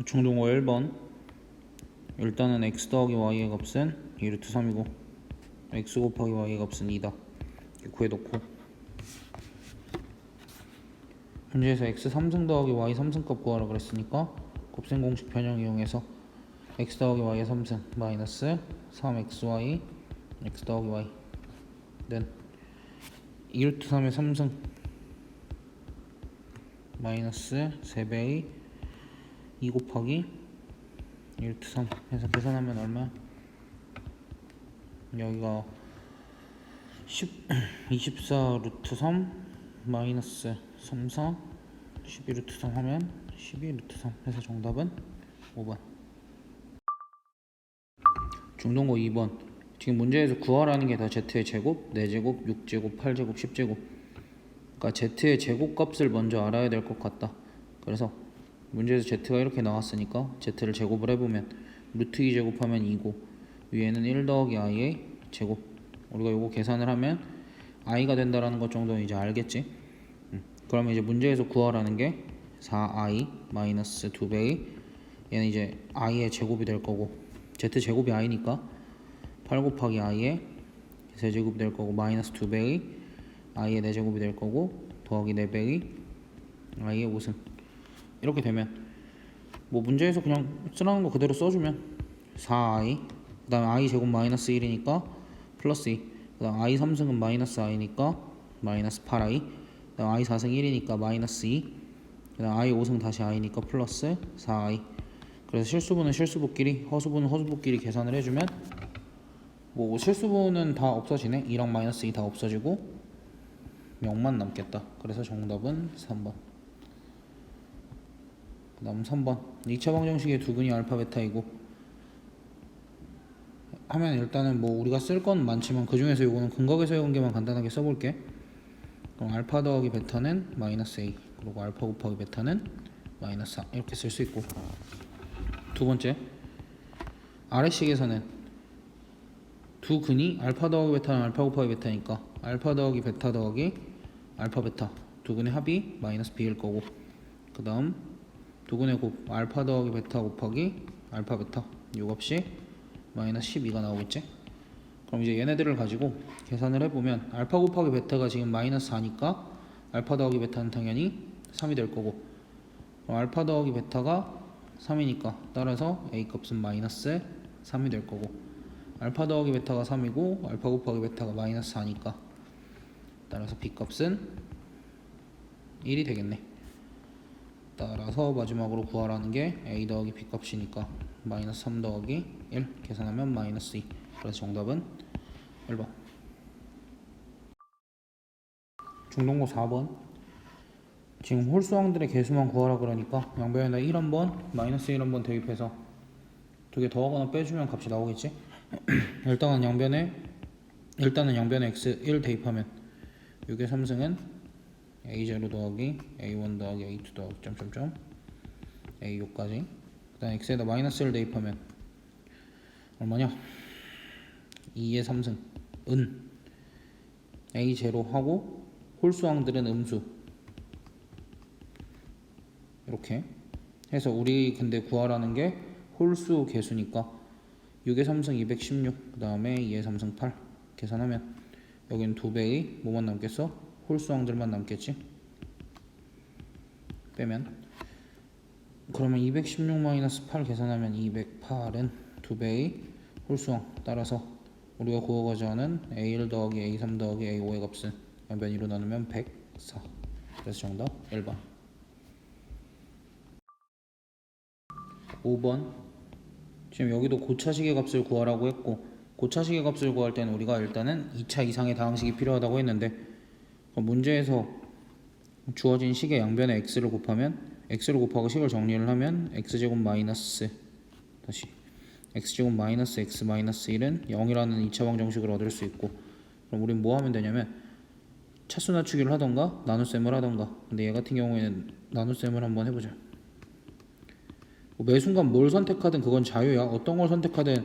중동호 1번. 일단은 x 더하기 y의 값은 2루트 3이고 x 곱하기 y의 값은 2다. 이렇게 구해놓고 문제에서 x 3승 더하기 y 3승 값 구하라 그랬으니까 곱셈 공식 변형 이용해서 x 더하기 y의 3승 마이너스 3xy x 더하기 y 는 2루트 3의 3승 마이너스 3배의 2 곱하기 1루트 3 해서 계산하면 얼마야? 여기가 24 루트 3 마이너스 34 12 루트 3 하면 12 루트 3 해서 정답은 5번. 중동고 2번. 지금 문제에서 구하라는 게 다 z의 제곱, 4제곱, 6제곱, 8제곱, 10제곱. 그러니까 z의 제곱값을 먼저 알아야 될 것 같다. 그래서 문제에서 z가 이렇게 나왔으니까 z를 제곱을 해보면 루트 2 제곱하면 2고 위에는 1 더하기 i의 제곱. 우리가 요거 계산을 하면 i가 된다라는 것 정도는 이제 알겠지. 그러면 이제 문제에서 구하라는 게 4i 마이너스 2배의 얘는 이제 i의 제곱이 될 거고 z 제곱이 i니까 8 곱하기 i의 세제곱이 될 거고 마이너스 2배의 i의 4제곱이 될 거고 더하기 4배의 i의 5승. 이렇게 되면 뭐 문제에서 그냥 쓰라는 거 그대로 써주면 4i 그 다음에 i 제곱 마이너스 1이니까 플러스 2 그 다음 i 3승은 마이너스 i니까 마이너스 8i 그 다음 i 4승 1이니까 마이너스 2 그 다음 i 5승 다시 i니까 플러스 4i. 그래서 실수분은 실수분끼리 허수분은 허수분끼리 계산을 해주면 뭐 실수분은 다 없어지네. 2랑 마이너스 2 다 없어지고 0만 남겠다. 그래서 정답은 3번. 그 다음 3번 2차 방정식의 두근이 알파 베타이고 하면 일단은 뭐 우리가 쓸 건 많지만 그 중에서 요거는 근각에서 외운 게만 간단하게 써볼게. 그럼 알파 더하기 베타는 마이너스 a 그리고 알파 곱하기 베타는 마이너스 4 이렇게 쓸 수 있고 두 번째 아래식에서는 두 근이 알파 더하기 베타는 알파 곱하기 베타니까 알파 더하기 베타 더하기 알파 베타 두 근의 합이 마이너스 b일 거고 그 다음 두 근의 곱 알파 더하기 베타 곱하기 알파 베타 요 값이 마이너스 12가 나오겠지. 그럼 이제 얘네들을 가지고 계산을 해보면 알파 곱하기 베타가 지금 마이너스 4니까 알파 더하기 베타는 당연히 3이 될 거고 그럼 알파 더하기 베타가 3이니까 따라서 a 값은 마이너스 3이 될 거고 알파 더하기 베타가 3이고 알파 곱하기 베타가 마이너스 4니까 따라서 b 값은 1이 되겠네. 따라서 마지막으로 구하라는 게 a 더하기 b 값이니까 마이너스 3 더하기 1 계산하면 마이너스 2. 그래서 정답은 1번. 중동고 4번. 지금 홀수항들의 개수만 구하라 그러니까 양변에다 1 한번 마이너스 1 한번 대입해서 두 개 더하거나 빼주면 값이 나오겠지. 일단은 양변에 x 1 대입하면 6의 3승은 a0 더하기 a1 더하기 a2 더하기 점점점 a6까지 그 다음 x에다 마이너스 1 대입하면 얼마냐 2의 3승 은 a0 하고 홀수항들은 음수 이렇게 해서 우리 근데 구하라는 게 홀수 개수니까 6의 3승 216 그 다음에 2의 3승 8 계산하면 여기는 2배의 뭐만 남겠어? 홀수항들만 남겠지. 빼면 그러면 216-8 계산하면 208은 2배의 홀수항. 따라서 우리가 구하고자 하는 a1 더하기 a3 더하기 a5의 값은 양변 2로 나누면 104. 그래서 정답 1번. 5번 지금 여기도 고차식의 값을 구하라고 했고 고차식의 값을 구할 때는 우리가 일단은 2차 이상의 다항식이 필요하다고 했는데 문제에서 주어진 식의 양변에 x를 곱하면 x를 곱하고 식을 정리를 하면 x제곱 마이너스 다시 x제곱 마이너스 x 마이너스 1은 0이라는 2차 방정식을 얻을 수 있고 그럼 우린 뭐 하면 되냐면 차수 낮추기를 하던가 나눗셈을 하던가 근데 얘 같은 경우에는 나눗셈을 한번 해보자. 매 순간 뭘 선택하든 그건 자유야. 어떤 걸 선택하든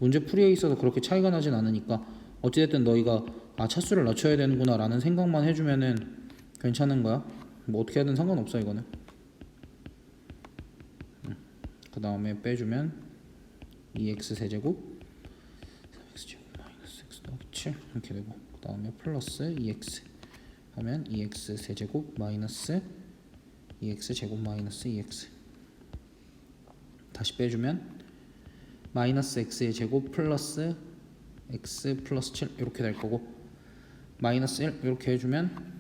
문제 풀이에 있어서 그렇게 차이가 나진 않으니까 어찌됐든 너희가 차수를 낮춰야 되는구나 라는 생각만 해주면은 괜찮은 거야. 뭐 어떻게 하든 상관없어 이거는. 그 다음에 빼주면 2x 세제곱 3x제곱 마이너스 x 더하기 7 이렇게 되고, 그 다음에 플러스 2x 하면 2x 세제곱 마이너스 2x 제곱 마이너스 2x, 다시 빼주면 마이너스 x의 제곱 플러스 x 플러스 7 이렇게 될 거고, 마이너스 1 이렇게 해주면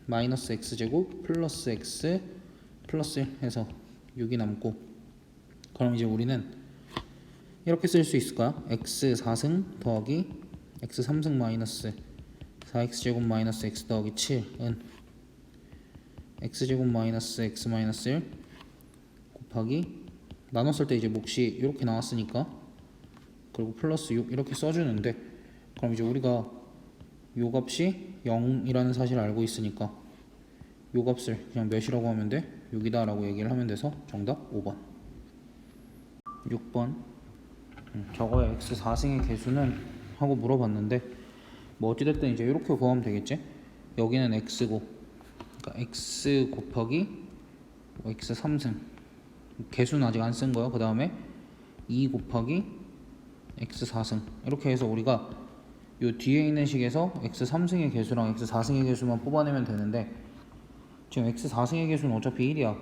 마이너스 x 제곱 플러스 x 플러스 1 해서 6이 남고, 그럼 이제 우리는 이렇게 쓸 수 있을까요? x 4승 더하기 x 3승 마이너스 4x 제곱 마이너스 x 더하기 7은 x 제곱 마이너스 x 마이너스 1 곱하기, 나눴을 때 이제 몫이 이렇게 나왔으니까, 그리고 플러스 6 이렇게 써주는데, 그럼 이제 우리가 요 값이 0이라는 사실을 알고 있으니까 요 값을 그냥 몇이라고 하면 돼? 6이다 라고 얘기를 하면 돼서 정답 5번. 6번 저거의 x 4승의 개수는 하고 물어봤는데, 뭐 어찌됐든 이제 이렇게 구하면 되겠지. 여기는 x고, 그러니까 x 곱하기 x 3승, 개수는 아직 안 쓴 거예요. 그 다음에 2 곱하기 x 4승, 이렇게 해서 우리가 요 뒤에 있는 식에서 x 3승의 개수랑 x 4승의 개수만 뽑아내면 되는데, 지금 x 4승의 개수는 어차피 1이야.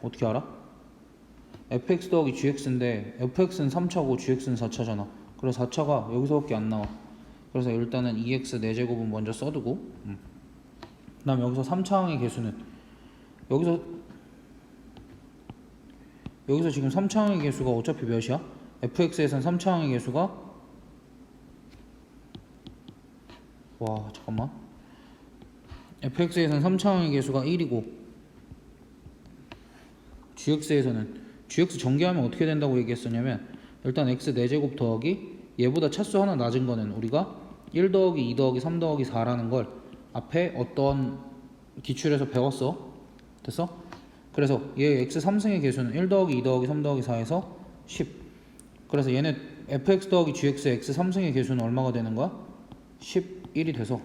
어떻게 알아? fx 더하기 gx인데 fx는 3차고 gx는 4차잖아. 그래서 4차가 여기서밖에 안 나와. 그래서 일단은 2x 4제곱은 먼저 써두고, 그 다음 여기서 3차항의 개수는 여기서 지금 3차항의 개수가 어차피 몇이야? fx에선 3차항의 개수가, 와 잠깐만, fx에선 3차항의 개수가 1이고 gx에서는, gx 전개하면 어떻게 된다고 얘기했었냐면, 일단 x 4제곱 더하기 얘보다 차수 하나 낮은 거는 우리가 1 더하기 2 더하기 3 더하기 4라는 걸 앞에 어떤 기출에서 배웠어. 됐어? 그래서 얘 x 3승의 개수는 1 더하기 2 더하기 3 더하기 4에서 10. 그래서 얘네 fx 더하기 gx의 x 3승의 개수는 얼마가 되는 거야? 11이 돼서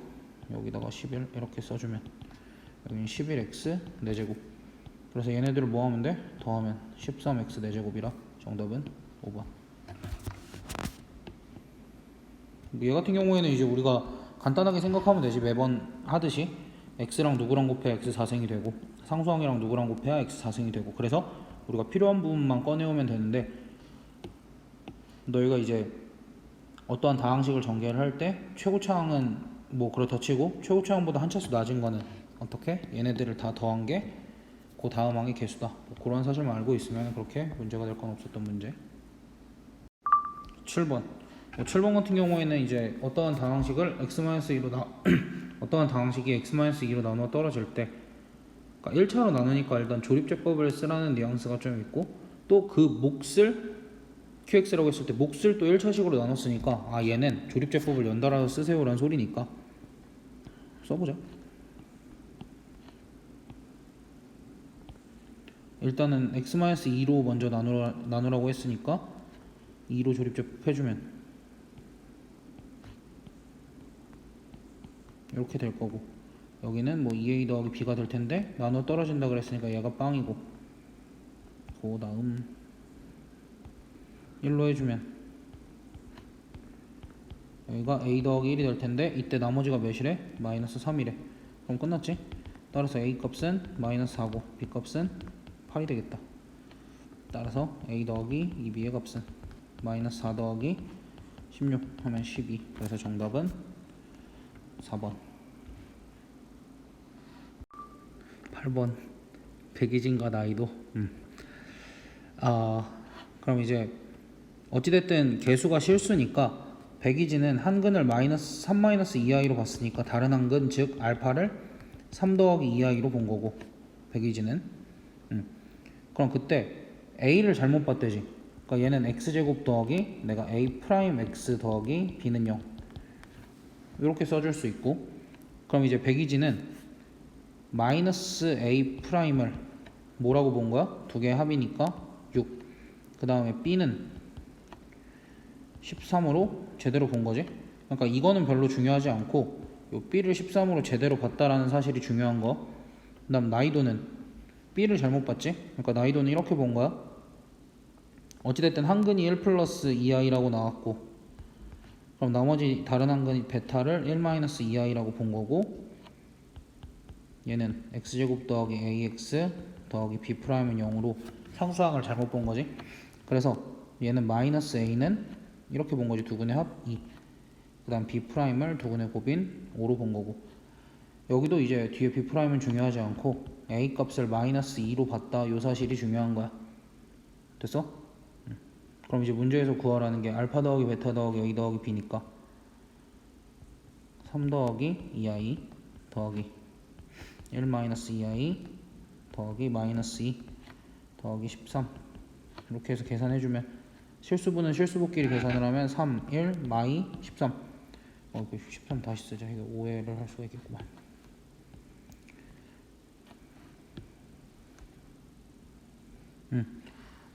여기다가 11 이렇게 써주면 여기는 11x 4제곱, 그래서 얘네들을 뭐 하면 돼? 더하면 13x 4제곱이라 정답은 5번. 얘 같은 경우에는 이제 우리가 간단하게 생각하면 되지. 매번 하듯이 x랑 누구랑 곱해야 x 4승이 되고, 상수항이랑 누구랑 곱해야 x 4승이 되고, 그래서 우리가 필요한 부분만 꺼내오면 되는데, 너희가 이제 어떠한 다항식을 전개를 할 때 최고차항은 뭐 그렇다 치고, 최고차항보다 한 차수 낮은 거는 어떻게? 얘네들을 다 더한 게 그 다음 항의 개수다. 뭐 그런 사실만 알고 있으면 그렇게 문제가 될 건 없었던 문제. 7번. 7번 같은 경우에는 이제 어떠한 다항식을 x-2로 어떠한 다항식이 x-2로 나누어 떨어질 때, 그러니까 1차로 나누니까 일단 조립제법을 쓰라는 뉘앙스가 좀 있고, 또 그 몫을 qx라고 했을 때 몫을 또 1차식으로 나눴으니까, 아 얘는 조립제법을 연달아서 쓰세요라는 소리니까 써보자. 일단은 x-2로 먼저 나누라고 했으니까 2로 조립제법 해주면 이렇게 될 거고, 여기는 뭐 2a 더하기 b가 될 텐데 나누어 떨어진다 그랬으니까 얘가 빵이고, 그 다음 1로 해주면 여기가 a 더하기 1이 될 텐데, 이때 나머지가 몇이래? 마이너스 3이래. 그럼 끝났지? 따라서 a 값은 마이너스 4고 b 값은 8이 되겠다. 따라서 a 더하기 2b의 값은 마이너스 4 더하기 16 하면 12. 그래서 정답은 4번. 8번. 백이진과 나이도. 그럼 이제 어찌됐든 개수가 실수니까 백이진은 한근을 마이너스 3 마이너스 2i로 봤으니까 다른 한근, 즉 알파를 3 더하기 2i로 본 거고, 백이진은. 그럼 그때 a를 잘못 봤대지. 그러니까 얘는 x제곱 더하기 내가 a 프라임 x 더하기 b는 0 이렇게 써줄 수 있고, 그럼 이제 백이진은 마이너스 a 프라임을 뭐라고 본 거야? 두 개의 합이니까 6. 그 다음에 b는 13으로 제대로 본 거지. 그러니까 이거는 별로 중요하지 않고 요 b를 13으로 제대로 봤다라는 사실이 중요한 거. 그 다음 나이도는 b를 잘못 봤지. 그러니까 나이도는 이렇게 본 거야. 어찌됐든 한근이 1 플러스 2i라고 나왔고, 그럼 나머지 다른 한근이 베타를 1 마이너스 2i라고 본 거고, 얘는 x제곱 더하기 ax 더하기 b'은 0으로 상수항을 잘못 본 거지. 그래서 얘는 마이너스 a는 이렇게 본 거지. 두근의 합 2. 그 다음 b'을 두근의 곱인 5로 본 거고, 여기도 이제 뒤에 b'은 중요하지 않고 a 값을 마이너스 2로 봤다, 요 사실이 중요한 거야. 됐어? 그럼 이제 문제에서 구하라는 게 알파 더하기 베타 더하기 a 더하기 b니까 3 더하기 2i 더하기 1 마이너스 2i 더하기 마이너스 2 더하기 13, 이렇게 해서 계산해주면 실수분은 실수분끼리 계산을 하면 3, 1, 마이 13. 13 다시 쓰자. 이거 오해를 할 수가 있겠구만.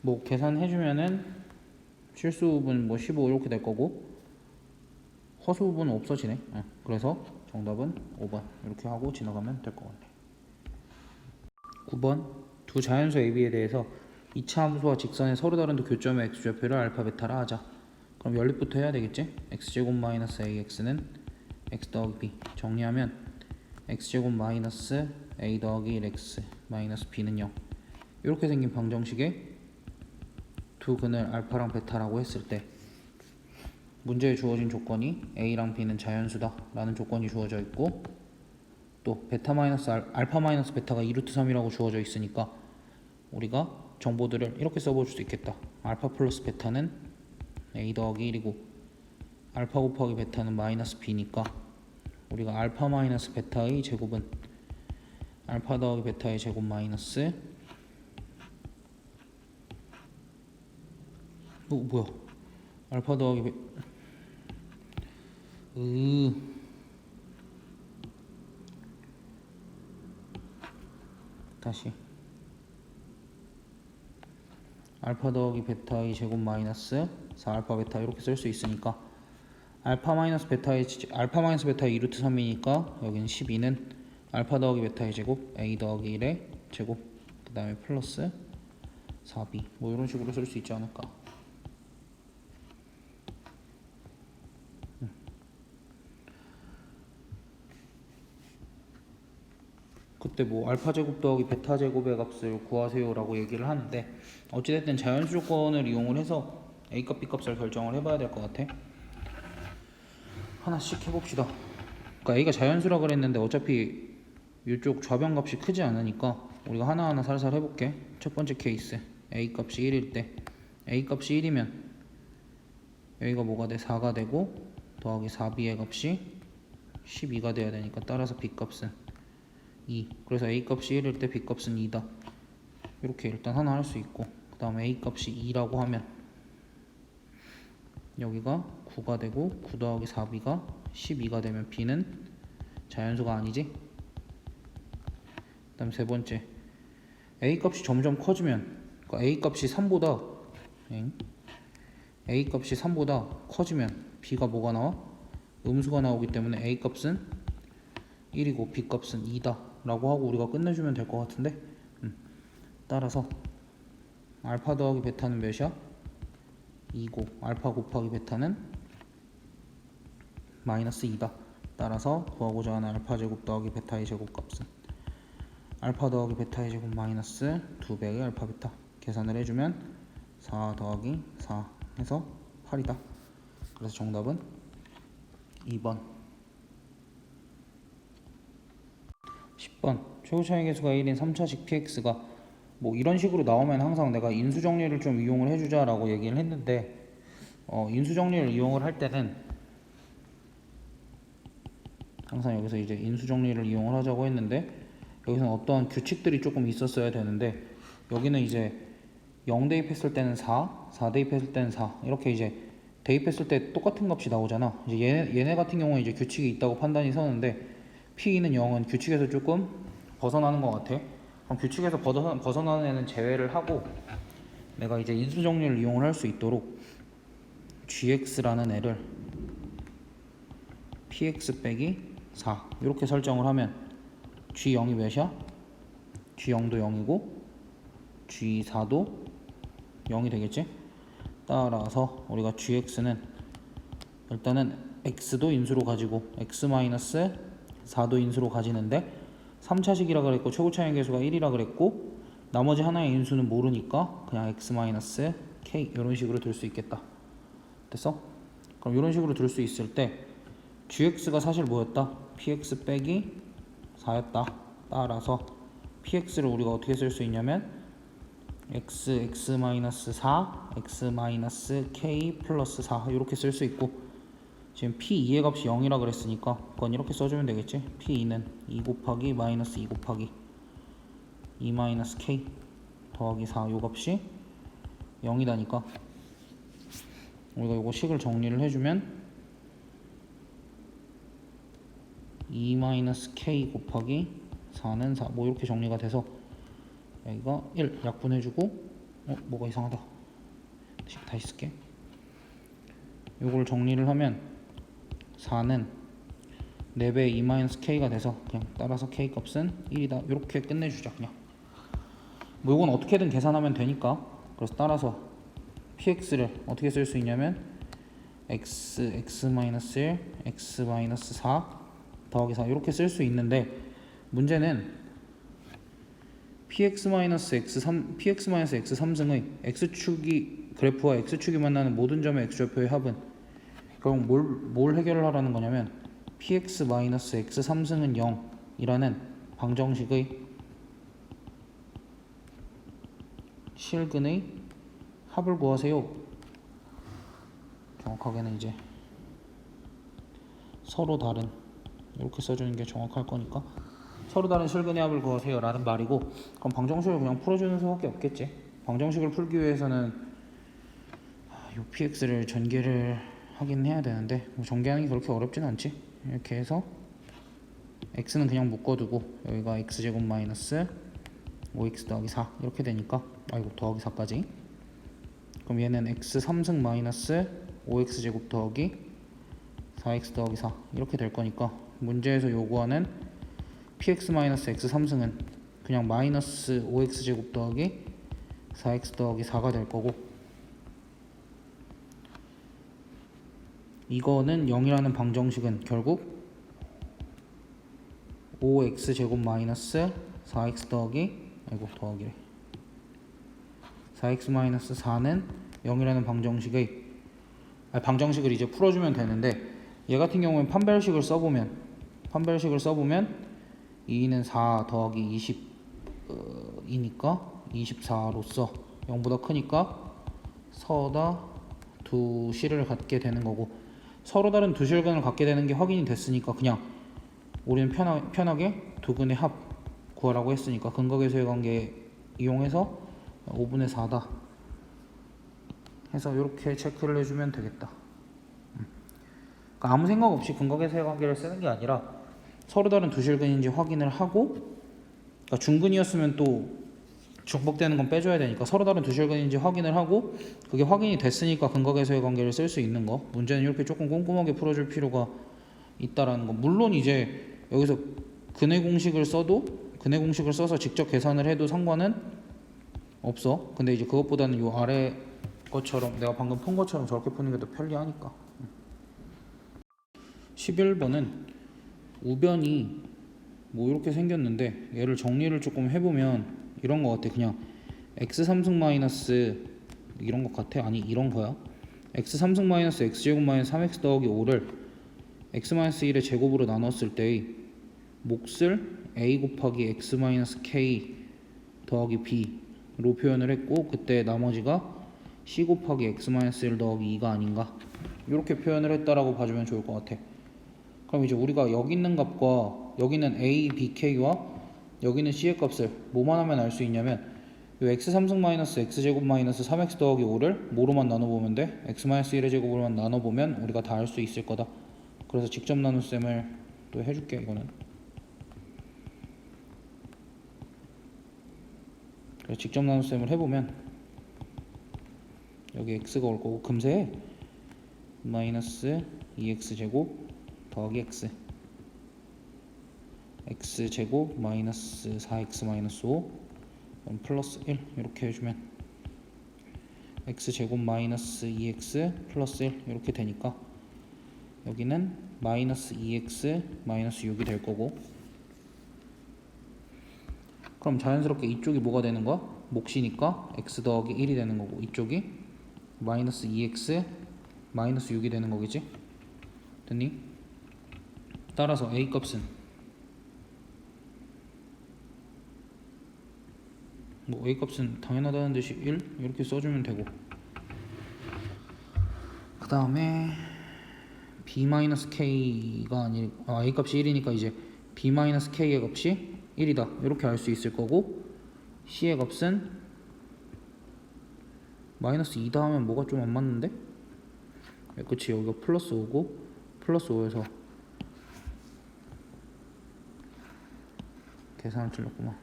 뭐 계산해주면은 실수분 뭐 15 이렇게 될 거고 허수분은 없어지네. 그래서 정답은 5번 이렇게 하고 지나가면 될 것 같네. 9번 두 자연수 AB에 대해서 2차 함수와 직선의 서로 다른 두 교점의 x좌표를 알파 베타라 하자. 그럼 연립부터 해야 되겠지? x제곱 마이너스 ax는 x 더하기 b 정리하면 x제곱 마이너스 a 더하기 1x 마이너스 b는 0. 이렇게 생긴 방정식에 두 근을 알파랑 베타라고 했을 때 문제에 주어진 조건이 a랑 b는 자연수다 라는 조건이 주어져 있고, 또 베타 마이너스 알파 마이너스 베타가 2루트 3이라고 주어져 있으니까 우리가 정보들을 이렇게 써볼 수 있겠다. 알파 플러스 베타는 a 더하기 1이고 알파 곱하기 베타는 마이너스 b니까 우리가 알파 마이너스 베타의 제곱은 알파 더하기 베타의 제곱 마이너스 뭐야 알파 더하기 다시 알파 더하기 베타의 제곱 마이너스 4알파 베타 이렇게 쓸 수 있으니까 알파 마이너스 베타의 2루트 3이니까 여기는 12는 알파 더하기 베타의 제곱 a 더하기 1의 제곱 그 다음에 플러스 4b 뭐 이런 식으로 쓸 수 있지 않을까. 그때 뭐 알파 제곱 더하기 베타 제곱의 값을 구하세요 라고 얘기를 하는데, 어찌됐든 자연수 조건을 이용을 해서 a 값 b 값을 결정을 해봐야 될 것 같아. 하나씩 해봅시다. 그러니까 a가 자연수라 그랬는데 어차피 이쪽 좌변 값이 크지 않으니까 우리가 하나하나 살살 해볼게. 첫 번째 케이스 a 값이 1일 때 a 값이 1이면 여기가 뭐가 돼? 4가 되고 더하기 4b의 값이 12가 돼야 되니까 따라서 b 값은 2. 그래서 a 값이 1일 때 b 값은 2다. 이렇게 일단 하나 할 수 있고, 그 다음 a 값이 2라고 하면 여기가 9가 되고 9 더하기 4b가 12가 되면 b는 자연수가 아니지. 그 다음 세 번째 a 값이 점점 커지면, 그러니까 a 값이 3보다 커지면 b가 뭐가 나와? 음수가 나오기 때문에 a 값은 1이고 b 값은 2다 라고 하고 우리가 끝내주면 될 것 같은데, 따라서 알파 더하기 베타는 몇이야? 2고 알파 곱하기 베타는 마이너스 2다. 따라서 구하고자 하는 알파 제곱 더하기 베타의 제곱값은 알파 더하기 베타의 제곱 마이너스 2배의 알파 베타. 계산을 해주면 4 더하기 4 해서 8이다. 그래서 정답은 2번. 10번 최고차이 계수가 1인 3차식 px가 뭐 이런 식으로 나오면 항상 내가 인수정리를 좀 이용을 해주자 라고 얘기를 했는데, 인수정리를 이용을 할 때는 항상 여기서 이제 인수정리를 이용을 하자고 했는데, 여기서는 어떤 규칙들이 조금 있었어야 되는데, 여기는 이제 0 대입했을 때는 4, 4 대입했을 때는 4 이렇게 이제 대입했을 때 똑같은 값이 나오잖아. 이제 얘네 같은 경우는 이제 규칙이 있다고 판단이 서는데 P는 0은 규칙에서 조금 벗어나는 것 같아. 그럼 규칙에서 벗어나는 애는 제외를 하고 내가 이제 인수정리를 이용을 할 수 있도록 gx라는 애를 px 빼기 4 이렇게 설정을 하면 g0이 몇이야? g0도 0이고 g4도 0이 되겠지? 따라서 우리가 gx는 일단은 x도 인수로 가지고 x-4도 인수로 가지는데 3차식이라 그랬고 최고 차이 계수가 1이라 그랬고 나머지 하나의 인수는 모르니까 그냥 x-k 이런 식으로 들 수 있겠다. 됐어? 그럼 이런 식으로 들 수 있을 때 gx가 사실 뭐였다? px 빼기 4였다. 따라서 px를 우리가 어떻게 쓸 수 있냐면 x-4 x-k 플러스 4 이렇게 쓸 수 있고 지금 p2의 값이 0이라 그랬으니까 그건 이렇게 써주면 되겠지. p2는 2 곱하기 마이너스 2 곱하기 2 마이너스 k 더하기 4 요 값이 0이다니까 우리가 요거 식을 정리를 해주면 2 마이너스 k 곱하기 4는 4 뭐 이렇게 정리가 돼서 여기가 1 약분해주고 뭐가 이상하다 다시 쓸게. 요걸 정리를 하면 4는 4배 2-k가 돼서 그냥 따라서 k 값은 1이다 이렇게 끝내주자. 그냥 뭐 이건 어떻게든 계산하면 되니까 그래서 따라서 px를 어떻게 쓸 수 있냐면 x-1 x-4 더하기 4 이렇게 쓸 수 있는데 문제는 px-x3승의 x축이 그래프와 x축이 만나는 모든 점의 x좌표의 합은 그럼 뭘 해결을 하라는 거냐면 px-x3승은 0이라는 방정식의 실근의 합을 구하세요. 정확하게는 이제 서로 다른 이렇게 써주는 게 정확할 거니까 서로 다른 실근의 합을 구하세요 라는 말이고 그럼 방정식을 그냥 풀어주는 수밖에 없겠지. 방정식을 풀기 위해서는 요 px를 전개를 하긴 해야 되는데 뭐 전개하는 게 그렇게 어렵진 않지. 이렇게 해서 x는 그냥 묶어두고 여기가 x제곱 마이너스 5x 더하기 4 이렇게 되니까 더하기 4까지 그럼 얘는 x 3승 마이너스 5x제곱 더하기 4x 더하기 4 이렇게 될 거니까 문제에서 요구하는 px 마이너스 x 3승은 그냥 마이너스 5x제곱 더하기 4x 더하기 4가 될 거고 이거는 0이라는 방정식은 결국 5x제곱 마이너스 4x 더하기 더하기래 4x 마이너스 4는 0이라는 방정식을 이제 풀어주면 되는데 얘 같은 경우엔 판별식을 써보면 2는 4 더하기 20이니까 24로서 0보다 크니까 서다 두 실을 갖게 되는 거고 서로 다른 두 실근을 갖게 되는 게 확인이 됐으니까 그냥 우리는 편하게 두 근의 합 구하라고 했으니까 근거계수의 관계 이용해서 5분의 4다 해서 이렇게 체크를 해주면 되겠다. 그러니까 아무 생각 없이 근거계수의 관계를 쓰는 게 아니라 서로 다른 두 실근인지 확인을 하고 그러니까 중근이었으면 또 중복되는 건 빼줘야 되니까 서로 다른 두 실근인지 확인을 하고 그게 확인이 됐으니까 근거계수의 관계를 쓸 수 있는 거. 문제는 이렇게 조금 꼼꼼하게 풀어줄 필요가 있다라는 거. 물론 이제 여기서 근의 공식을 써서 직접 계산을 해도 상관은 없어. 근데 이제 그것보다는 요 아래 것처럼 내가 방금 푼 것처럼 저렇게 푸는 게 더 편리하니까. 11번은 우변이 뭐 이렇게 생겼는데 얘를 정리를 조금 해보면 이런 거 같아. 그냥 x 3승 마이너스 이런 것 같아. 아니 이런 거야. x 3승 마이너스 x제곱 마이너스 3x 더하기 5를 x 마이너스 1의 제곱으로 나눴을 때의 몫을 a 곱하기 x 마이너스 k 더하기 b로 표현을 했고 그때 나머지가 c 곱하기 x 마이너스 1 더하기 2가 아닌가 이렇게 표현을 했다라고 봐주면 좋을 것 같아. 그럼 이제 우리가 여기 있는 값과 여기는 a, b, k와 여기는 c의 값을 뭐만 하면 알 수 있냐면 요 x 3승 마이너스 x제곱 마이너스 3x 더하기 5를 뭐로만 나눠보면 돼? x 마이너스 1의 제곱으로만 나눠보면 우리가 다 알 수 있을 거다. 그래서 직접 나눗셈을 또 해줄게. 이거는 그래서 직접 나눗셈을 해보면 여기 x가 올 거고 금세 마이너스 2x제곱 더하기 x제곱 마이너스 4x 마이너스 5 플러스 1 이렇게 해주면 x제곱 마이너스 2x 플러스 1 이렇게 되니까 여기는 마이너스 2x 마이너스 6이 될 거고, 그럼 자연스럽게 이쪽이 뭐가 되는 거야? 몫이니까 x 더하기 1이 되는 거고, 이쪽이 마이너스 2x 마이너스 6이 되는 거겠지? 됐니? 따라서 a 값은 뭐 a 값은 당연하다는 듯이 1 이렇게 써주면 되고, 그 다음에 b-k가 아니 a 값이 1이니까 이제 b-k의 값이 1이다 이렇게 알 수 있을 거고, c의 값은 마이너스 2다 하면 뭐가 좀 안 맞는데? 그치, 여기가 플러스 5고 플러스 5에서 계산을 틀렸구만.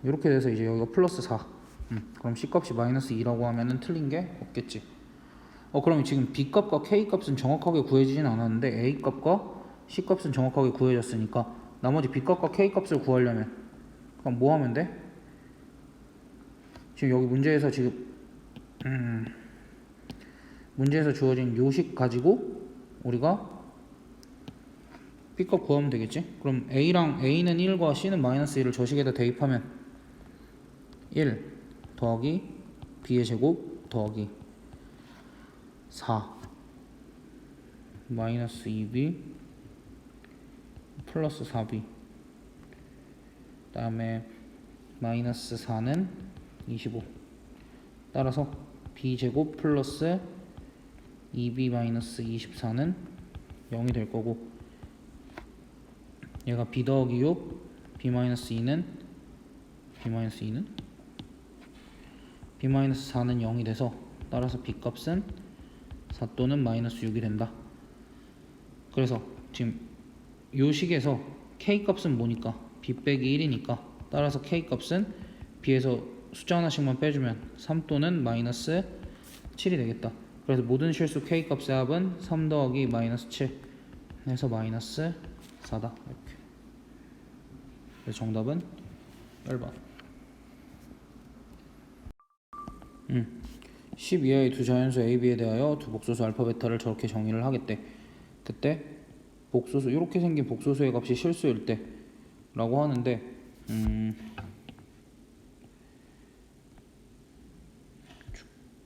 이렇게 돼서 이제 여기가 플러스 4. 그럼 c 값이 마이너스 2라고 하면은 틀린 게 없겠지. 그럼 지금 b 값과 k 값은 정확하게 구해지진 않았는데 a 값과 c 값은 정확하게 구해졌으니까 나머지 b 값과 k 값을 구하려면 그럼 뭐 하면 돼? 지금 여기 문제에서 문제에서 주어진 요식 가지고 우리가 b 값 구하면 되겠지? 그럼 a는 1과 c는 마이너스 1을 저식에다 대입하면 1 더하기 b의 제곱 더하기 4 마이너스 2b 플러스 4b, 그 다음에 마이너스 4는 25. 따라서 b제곱 플러스 2b 마이너스 24는 0이 될 거고, 얘가 b 더하기 6 b 마이너스 2는 b 마이너스 4는 0이 돼서 따라서 b 값은 4 또는 마이너스 6이 된다. 그래서 지금 요 식에서 k 값은 뭐니까 b 빼기 1이니까 따라서 k 값은 b에서 숫자 하나씩만 빼주면 3 또는 마이너스 7이 되겠다. 그래서 모든 실수 k 값의 합은 3 더하기 마이너스 7 해서 마이너스 4다. 이렇게. 그래서 정답은 1번. 10 이하의 두 자연수 a, b에 대하여 두 복소수 알파, 베타를 저렇게 정의를 하겠대. 그때 복소수, 이렇게 생긴 복소수의 값이 실수일 때 라고 하는데,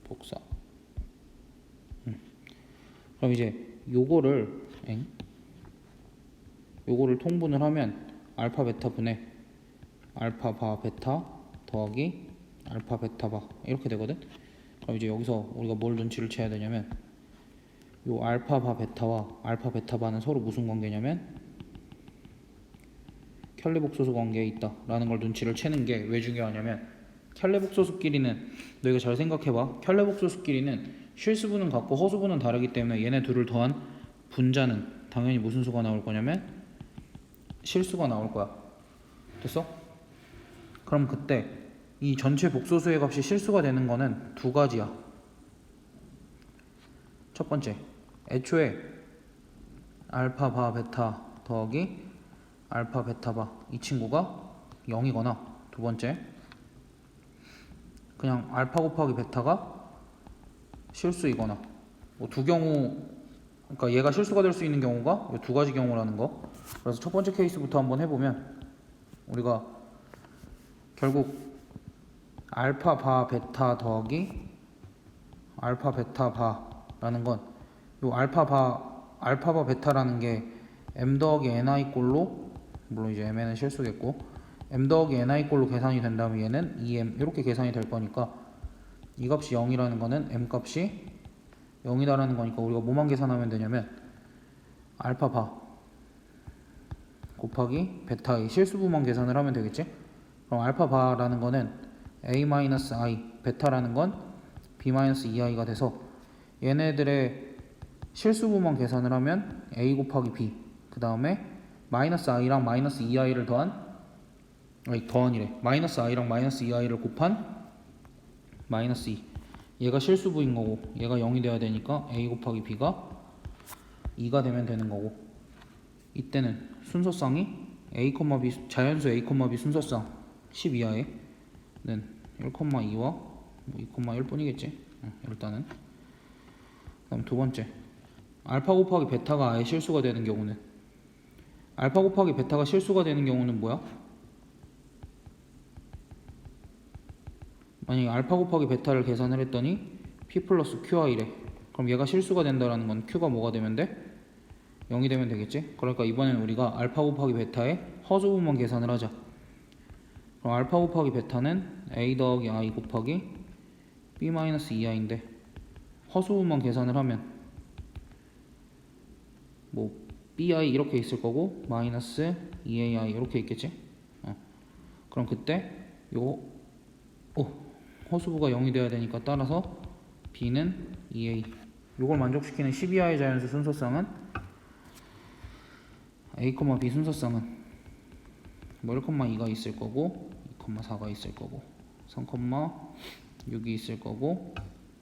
복사. 그럼 이제 요거를 통분을 하면 알파 베타 분의 알파 바 베타 더하기 알파 베타 바 이렇게 되거든. 그럼 이제 여기서 우리가 뭘 눈치를 채야 되냐면, 요 알파 바 베타와 알파 베타 바는 서로 무슨 관계냐면 켈레 복소수 관계에 있다 라는 걸 눈치를 채는 게 왜 중요하냐면, 켈레 복소수끼리는 너희가 잘 생각해봐. 켈레 복소수끼리는 실수분은 같고 허수분은 다르기 때문에 얘네 둘을 더한 분자는 당연히 무슨 수가 나올 거냐면 실수가 나올 거야. 됐어? 그럼 그때 이 전체 복소수의 값이 실수가 되는 거는 두 가지야. 첫 번째, 애초에 알파 바 베타 더하기 알파 베타 바 이 친구가 0이거나, 두 번째, 그냥 알파 곱하기 베타가 실수이거나, 뭐 두 경우, 그러니까 얘가 실수가 될 수 있는 경우가 이 두 가지 경우라는 거. 그래서 첫 번째 케이스부터 한번 해보면 우리가 결국 알파 바 베타 더하기 알파 베타 바라는 건 요 알파 바 베타라는 게 m 더하기 ni 꼴로, 물론 이제 mn은 실수겠고, m 더하기 ni 꼴로 계산이 된다면 얘는 2m 이렇게 계산이 될 거니까, 이 값이 0이라는 거는 m 값이 0이다라는 거니까 우리가 뭐만 계산하면 되냐면 알파 바 곱하기 베타의 실수분만 계산을 하면 되겠지. 그럼 알파 바라는 거는 a-i, 베타라는 건 b-2i가 돼서 얘네들의 실수분만 계산을 하면 a 곱하기 b, 그 다음에 마이너스 i랑 마이너스 2i를 더한이래. 마이너스 i랑 마이너스 2i를 곱한 마이너스 2. 얘가 실수부인 거고 얘가 0이 돼야 되니까 a 곱하기 b가 2가 되면 되는 거고, 이때는 순서쌍이 a, b, 자연수 a, b 순서쌍 10 이하에는 1,2와 2,1 뿐이겠지. 일단은. 그다음 두 번째, 알파 곱하기 베타가 아예 실수가 되는 경우는, 알파 곱하기 베타가 실수가 되는 경우는 뭐야? 만약에 알파 곱하기 베타를 계산을 했더니 p 플러스 q와 이래. 그럼 얘가 실수가 된다라는 건 q가 뭐가 되면 돼? 0이 되면 되겠지? 그러니까 이번에는 우리가 알파 곱하기 베타의 허수부만 계산을 하자. 그럼 알파 곱하기 베타는 a 더하기 i 곱하기 b 마이너스 2i인데 허수부만 계산을 하면 뭐 bi 이렇게 있을 거고 마이너스 2ai 이렇게 있겠지? 그럼 그때 요 허수부가 0이 돼야 되니까 따라서 b는 2a. 요걸 만족시키는 12i의 자연수 순서쌍은 a, b 순서쌍은 뭐 1,2가 있을 거고 2,4가 있을 거고 3,6이 있을 거고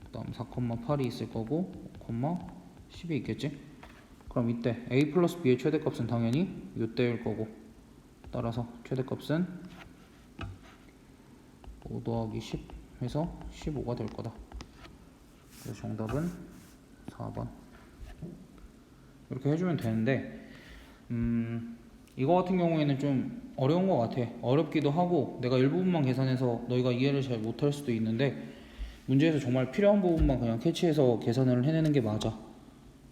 그 다음 4,8이 있을 거고 5,10이 있겠지? 그럼 이때 a 플러스 b의 최대값은 당연히 이때일 거고 따라서 최대값은 5 더하기 10 해서 15가 될 거다. 그래서 정답은 4번. 이렇게 해주면 되는데 이거 같은 경우에는 좀 어려운 것 같아. 어렵기도 하고 내가 일부분만 계산해서 너희가 이해를 잘 못할 수도 있는데 문제에서 정말 필요한 부분만 그냥 캐치해서 계산을 해내는 게 맞아.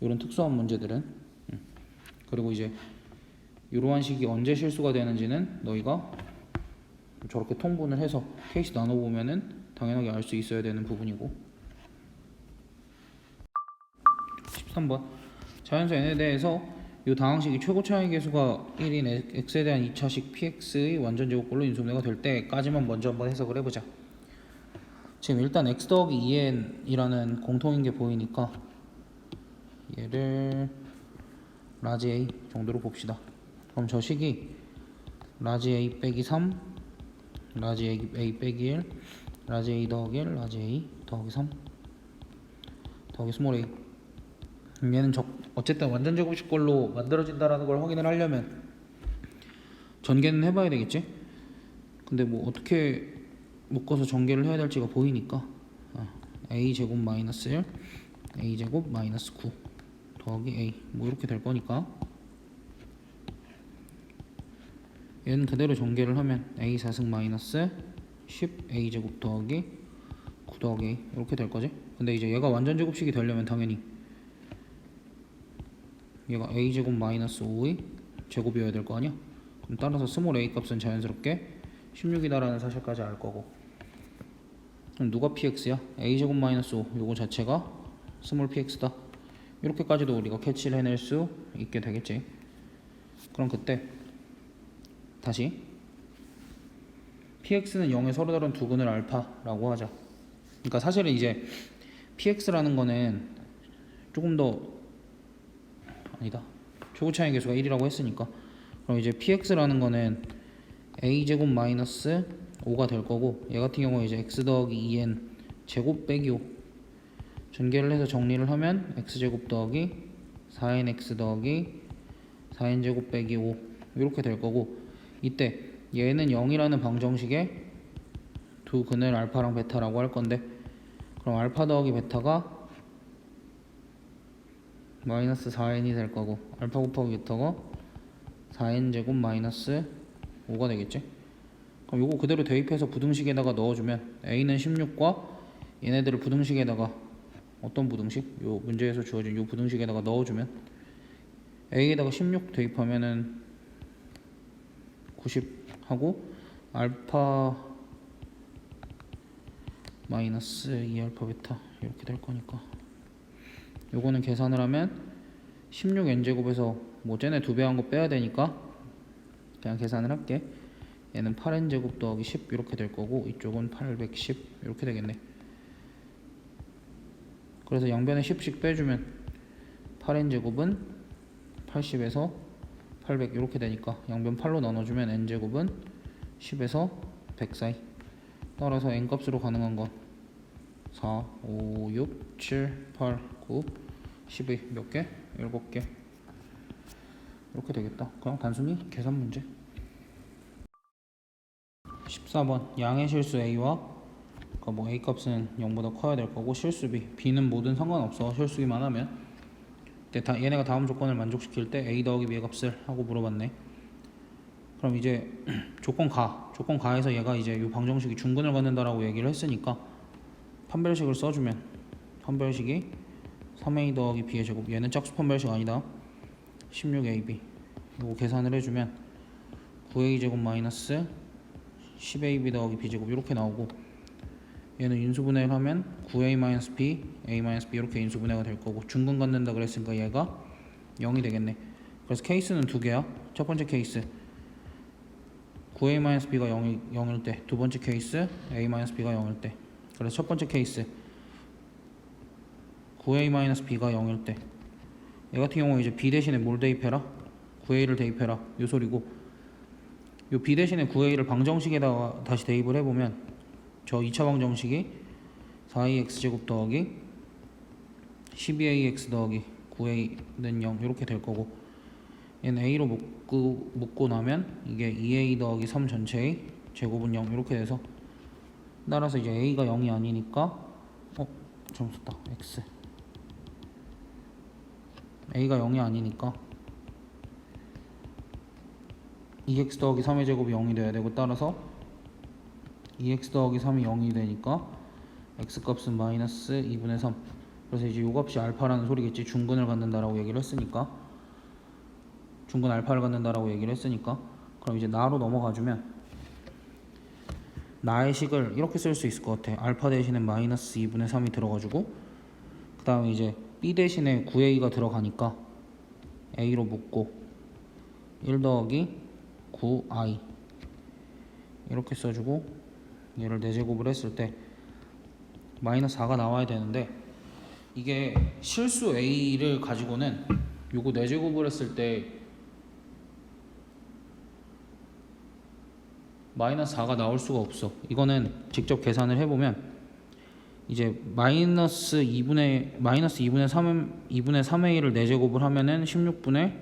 이런 특수한 문제들은. 그리고 이제 이러한 식이 언제 실수가 되는지는 너희가 저렇게 통분을 해서 케이스 나눠보면은 당연하게 알 수 있어야 되는 부분이고. 13번 자연수 n에 대해서 이 다항식이 최고 차이 계수가 1인 x에 대한 2차식 px의 완전 제곱꼴로 인수분해가 될 때까지만 먼저 한번 해석을 해보자. 지금 일단 x 더하기 2n이라는 공통인 게 보이니까 얘를 라지 a 정도로 봅시다. 그럼 저 식이 라지 a 빼기 3, 라지 a 빼기 1, 라지 a 더하기 1, 라지 a 더하기 3 더하기 스몰 a. 얘는 어쨌든 완전 제곱식꼴로 만들어진다라는 걸 확인을 하려면 전개는 해봐야 되겠지? 근데 뭐 어떻게 묶어서 전개를 해야 될지가 보이니까 a 제곱 마이너스 1, a 제곱 마이너스 9 더하기 a 뭐 이렇게 될 거니까 얘는 그대로 전개를 하면 a 4승 마이너스 10 a 제곱 더하기 9 더하기 a 이렇게 될 거지? 근데 이제 얘가 완전 제곱식이 되려면 당연히 얘가 a 제곱 마이너스 5의 제곱이어야 될 거 아니야? 그럼 따라서 스몰 a 값은 자연스럽게 16이다라는 사실까지 알 거고. 그럼 누가 px야? a 제곱 마이너스 5 요거 자체가 스몰 px다. 이렇게까지도 우리가 캐치를 해낼 수 있게 되겠지. 그럼 그때 다시 px는 0에 서로 다른 두 근을 알파라고 하자. 그러니까 사실은 이제 px라는 거는 조금 더 아니다. 최고 차이 계수가 1이라고 했으니까 그럼 이제 px라는 거는 a 제곱 마이너스 5가 될 거고 얘 같은 경우에 이제 x 더하기 2n 제곱 빼기 5 전개를 해서 정리를 하면 x 제곱 더하기 4nx 더하기 4n 제곱 빼기 5 이렇게 될 거고 이때 얘는 0이라는 방정식에 두 근을 알파랑 베타라고 할 건데 그럼 알파 더하기 베타가 마이너스 4n이 될 거고 알파 곱하기 베타가 4n 제곱 마이너스 5가 되겠지. 그럼 요거 그대로 대입해서 부등식에다가 넣어주면 a는 16과 얘네들을 부등식에다가 어떤 부등식? 요 문제에서 주어진 요 부등식에다가 넣어주면 a에다가 16 대입하면은 90 하고 알파 마이너스 2알파 베타 이렇게 될 거니까 요거는 계산을 하면 16n제곱에서 뭐 쟤네 2배 한 거 빼야 되니까 그냥 계산을 할게. 얘는 8n제곱 더하기 10 이렇게 될 거고 이쪽은 810 이렇게 되겠네. 그래서 양변에 10씩 빼주면 8n제곱은 80에서 800 이렇게 되니까 양변 8로 나눠주면 n제곱은 10에서 100 사이. 따라서 n값으로 가능한 건 4, 5, 6, 7, 8, 9, 12 몇 개? 7개 이렇게 되겠다. 그냥 단순히 계산 문제. 14번 양의 실수 a와 그러니까 뭐 a 값은 0보다 커야 될 거고 실수 b는 뭐든 상관없어 실수기만 하면. 근데 얘네가 다음 조건을 만족시킬 때 a 더하기 b의 값을 하고 물어봤네. 그럼 이제 조건 가에서 얘가 이제 이 방정식이 중근을 갖는다라고 얘기를 했으니까 판별식을 써주면 판별식이 3a 더하기 b의 제곱, 얘는 짝수 판별식 아니다. 16ab 이거 계산을 해주면 9a 제곱 마이너스 10ab 더하기 b 제곱 이렇게 나오고, 얘는 인수분해를 하면 9a 마이너스 b, a 마이너스 b 이렇게 인수분해가 될 거고, 중근 갖는다 그랬으니까 얘가 0이 되겠네. 그래서 케이스는 두 개야. 첫 번째 케이스 9a 마이너스 b가 0일 때, 두 번째 케이스 a 마이너스 b가 0일 때. 그래서 첫 번째 케이스 9a 마이너스 b가 0일 때, 얘 같은 경우에 이제 b 대신에 뭘 대입해라? 9a를 대입해라 요 소리고, 요 b 대신에 9a를 방정식에다가 다시 대입을 해보면 저 2차 방정식이 4ax 제곱 더하기 12ax 더하기 9a는 0 이렇게 될 거고, 얘는 a로 묶고 나면 이게 2a 더하기 3 전체의 제곱은 0 이렇게 돼서, 따라서 이제 a가 0이 아니니까 잘못 썼다. x a가 0이 아니니까 2x 더하기 3의 제곱이 0이 돼야 되고, 따라서 2x 더하기 3이 0이 되니까 x 값은 마이너스 2분의 3. 그래서 이제 요 값이 알파라는 소리겠지. 중근을 갖는다라고 얘기를 했으니까, 중근 알파를 갖는다라고 얘기를 했으니까. 그럼 이제 나로 넘어가주면 나의 식을 이렇게 쓸 수 있을 것 같아. 알파 대신에 마이너스 2분의 3이 들어가지고, 그 다음에 이제 b 대신에 9a가 들어가니까 a로 묶고 1 더하기 9i 이렇게 써주고, 얘를 4제곱을 했을 때 마이너스 4가 나와야 되는데, 이게 실수 a를 가지고는 요거 4제곱을 했을 때 마이너스 4가 나올 수가 없어. 이거는 직접 계산을 해보면 이제 마이너스 2분의 3a를 4제곱을 하면은 16분의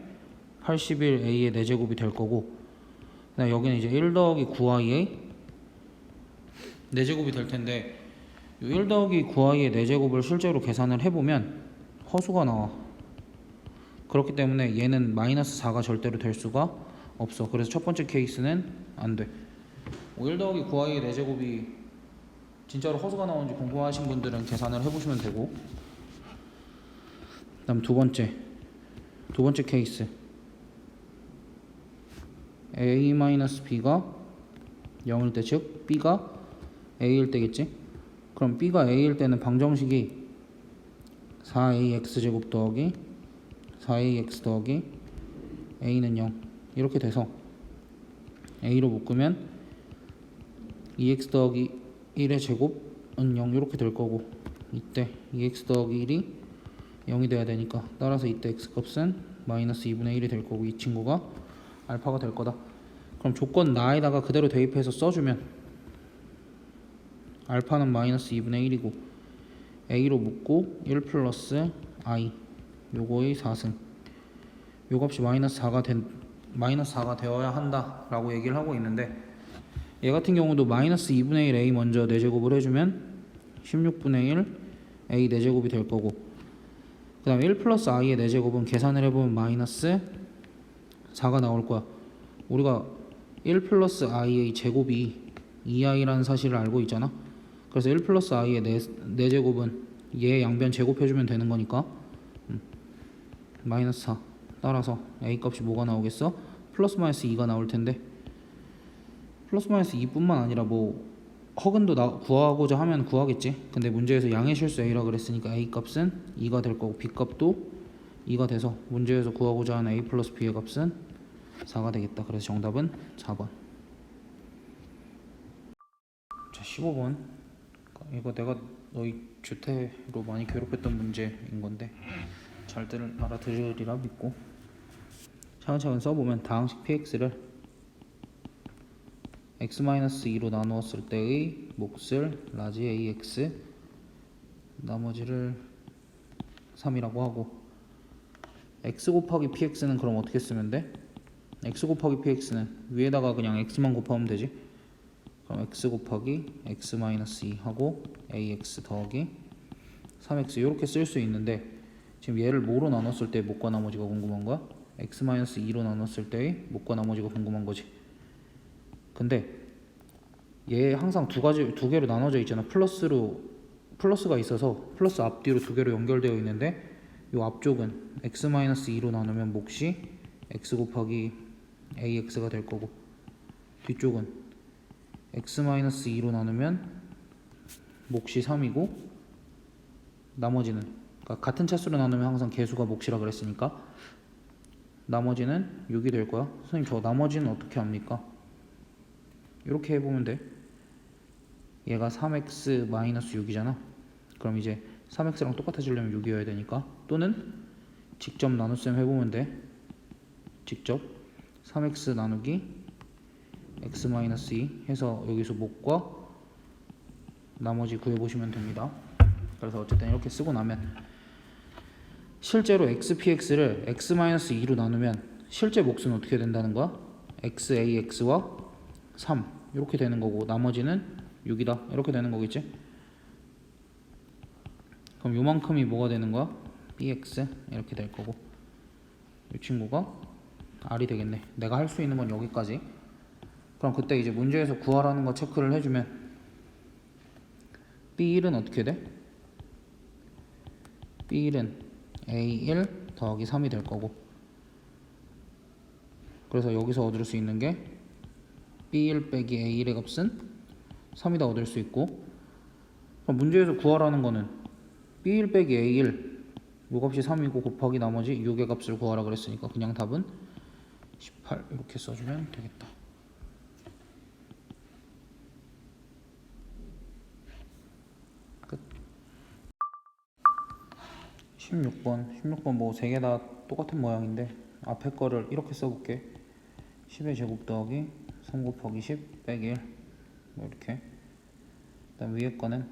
81a의 4제곱이 될 거고, 그다음에 여기는 이제 1 더하기 9i의 4제곱이 될 텐데, 이 1 더하기 9i의 4제곱을 실제로 계산을 해보면 허수가 나와. 그렇기 때문에 얘는 마이너스 4가 절대로 될 수가 없어. 그래서 첫 번째 케이스는 안 돼. 1 더하기 9i의 4제곱이 진짜로 허수가 나오는지 궁금하신 분들은 계산을 해보시면 되고, 그 다음 두 번째 케이스 a-b가 0일 때, 즉 b가 a일 때겠지. 그럼 b가 a일 때는 방정식이 4ax 제곱 더하기 4ax 더하기 a는 0 이렇게 돼서 a로 묶으면 2x 더하기 1의 제곱은 0 이렇게 될 거고, 이때 2x 더하기 1이 0이 돼야 되니까, 따라서 이때 x 값은 마이너스 2분의 1이 될 거고, 이 친구가 알파가 될 거다. 그럼 조건 나에다가 그대로 대입해서 써주면 알파는 마이너스 2분의 1이고 a로 묶고 1 플러스 i 요거의 4승, 요 값이 마이너스 4가 되어야 한다 라고 얘기를 하고 있는데, 얘 같은 경우도 마이너스 2분의 1 a 먼저 4제곱을 해주면 16분의 1 a 4제곱이 될 거고, 그 다음에 1 플러스 i의 4제곱은 계산을 해보면 마이너스 4가 나올 거야. 우리가 1 플러스 i의 제곱이 2i라는 사실을 알고 있잖아. 그래서 1 플러스 i의 4제곱은 얘 양변 제곱해주면 되는 거니까 마이너스 4. 따라서 a 값이 뭐가 나오겠어? 플러스 마이너스 2가 나올 텐데, 플러스 마이너스 2뿐만 아니라 뭐 허근도 구하고자 하면 구하겠지. 근데 문제에서 양의 실수 a라 그랬으니까 a 값은 2가 될 거고, b 값도 2가 돼서 문제에서 구하고자 하는 a 플러스 b의 값은 4가 되겠다. 그래서 정답은 4번. 자, 15번. 이거 내가 너희 주태로 많이 괴롭혔던 문제인 건데 잘들 알아들으리라 믿고 차근차근 써보면 다항식 px를 x-2로 나누었을 때의 몫을 라지 ax, 나머지를 3이라고 하고, x 곱하기 px는 그럼 어떻게 쓰면 돼? x 곱하기 px는 위에다가 그냥 x만 곱하면 되지. 그럼 x 곱하기 x 마이너스 2 하고 ax 더하기 3x 이렇게 쓸 수 있는데 지금 얘를 뭐로 나눴을 때 못과 나머지가 궁금한 거야? x 마이너스 2로 나눴을 때의 못과 나머지가 궁금한 거지. 근데 얘 항상 두 개로 나눠져 있잖아. 플러스가 있어서 플러스 앞뒤로 두 개로 연결되어 있는데 이 앞쪽은 x 마이너스 2로 나누면 몫이 x 곱하기 ax가 될 거고 뒤쪽은 x 마이너스 2로 나누면 몫이 3이고 나머지는 그러니까 같은 차수로 나누면 항상 개수가 몫이라 그랬으니까 나머지는 6이 될 거야. 선생님 저 나머지는 어떻게 합니까? 이렇게 해보면 돼. 얘가 3x 마이너스 6이잖아. 그럼 이제 3x랑 똑같아지려면 6이어야 되니까 또는 직접 나눗셈 해보면 돼. 직접 3x 나누기 x 마이너스 2 해서 여기서 몫과 나머지 구해보시면 됩니다. 그래서 어쨌든 이렇게 쓰고 나면 실제로 xpx를 x 마이너스 2로 나누면 실제 몫은 어떻게 된다는 거야? xax와 3 이렇게 되는 거고 나머지는 6이다 이렇게 되는 거겠지? 그럼 요만큼이 뭐가 되는 거야? bx 이렇게 될 거고 이 친구가 r이 되겠네. 내가 할 수 있는 건 여기까지. 그럼 그때 이제 문제에서 구하라는 거 체크를 해주면 b1은 어떻게 돼? b1은 a1 더하기 3이 될 거고 그래서 여기서 얻을 수 있는 게 b1 빼기 a1의 값은 3이다 얻을 수 있고 그럼 문제에서 구하라는 거는 b1 빼기 a1 요 값이 3이고 곱하기 나머지 6의 값을 구하라 그랬으니까 그냥 답은 18 이렇게 써주면 되겠다. 끝. 16번 뭐 3개 다 똑같은 모양인데 앞에 거를 이렇게 써볼게. 10의 제곱 더하기 3 곱하기 10 빼기 1 뭐 이렇게. 그 다음 위에 거는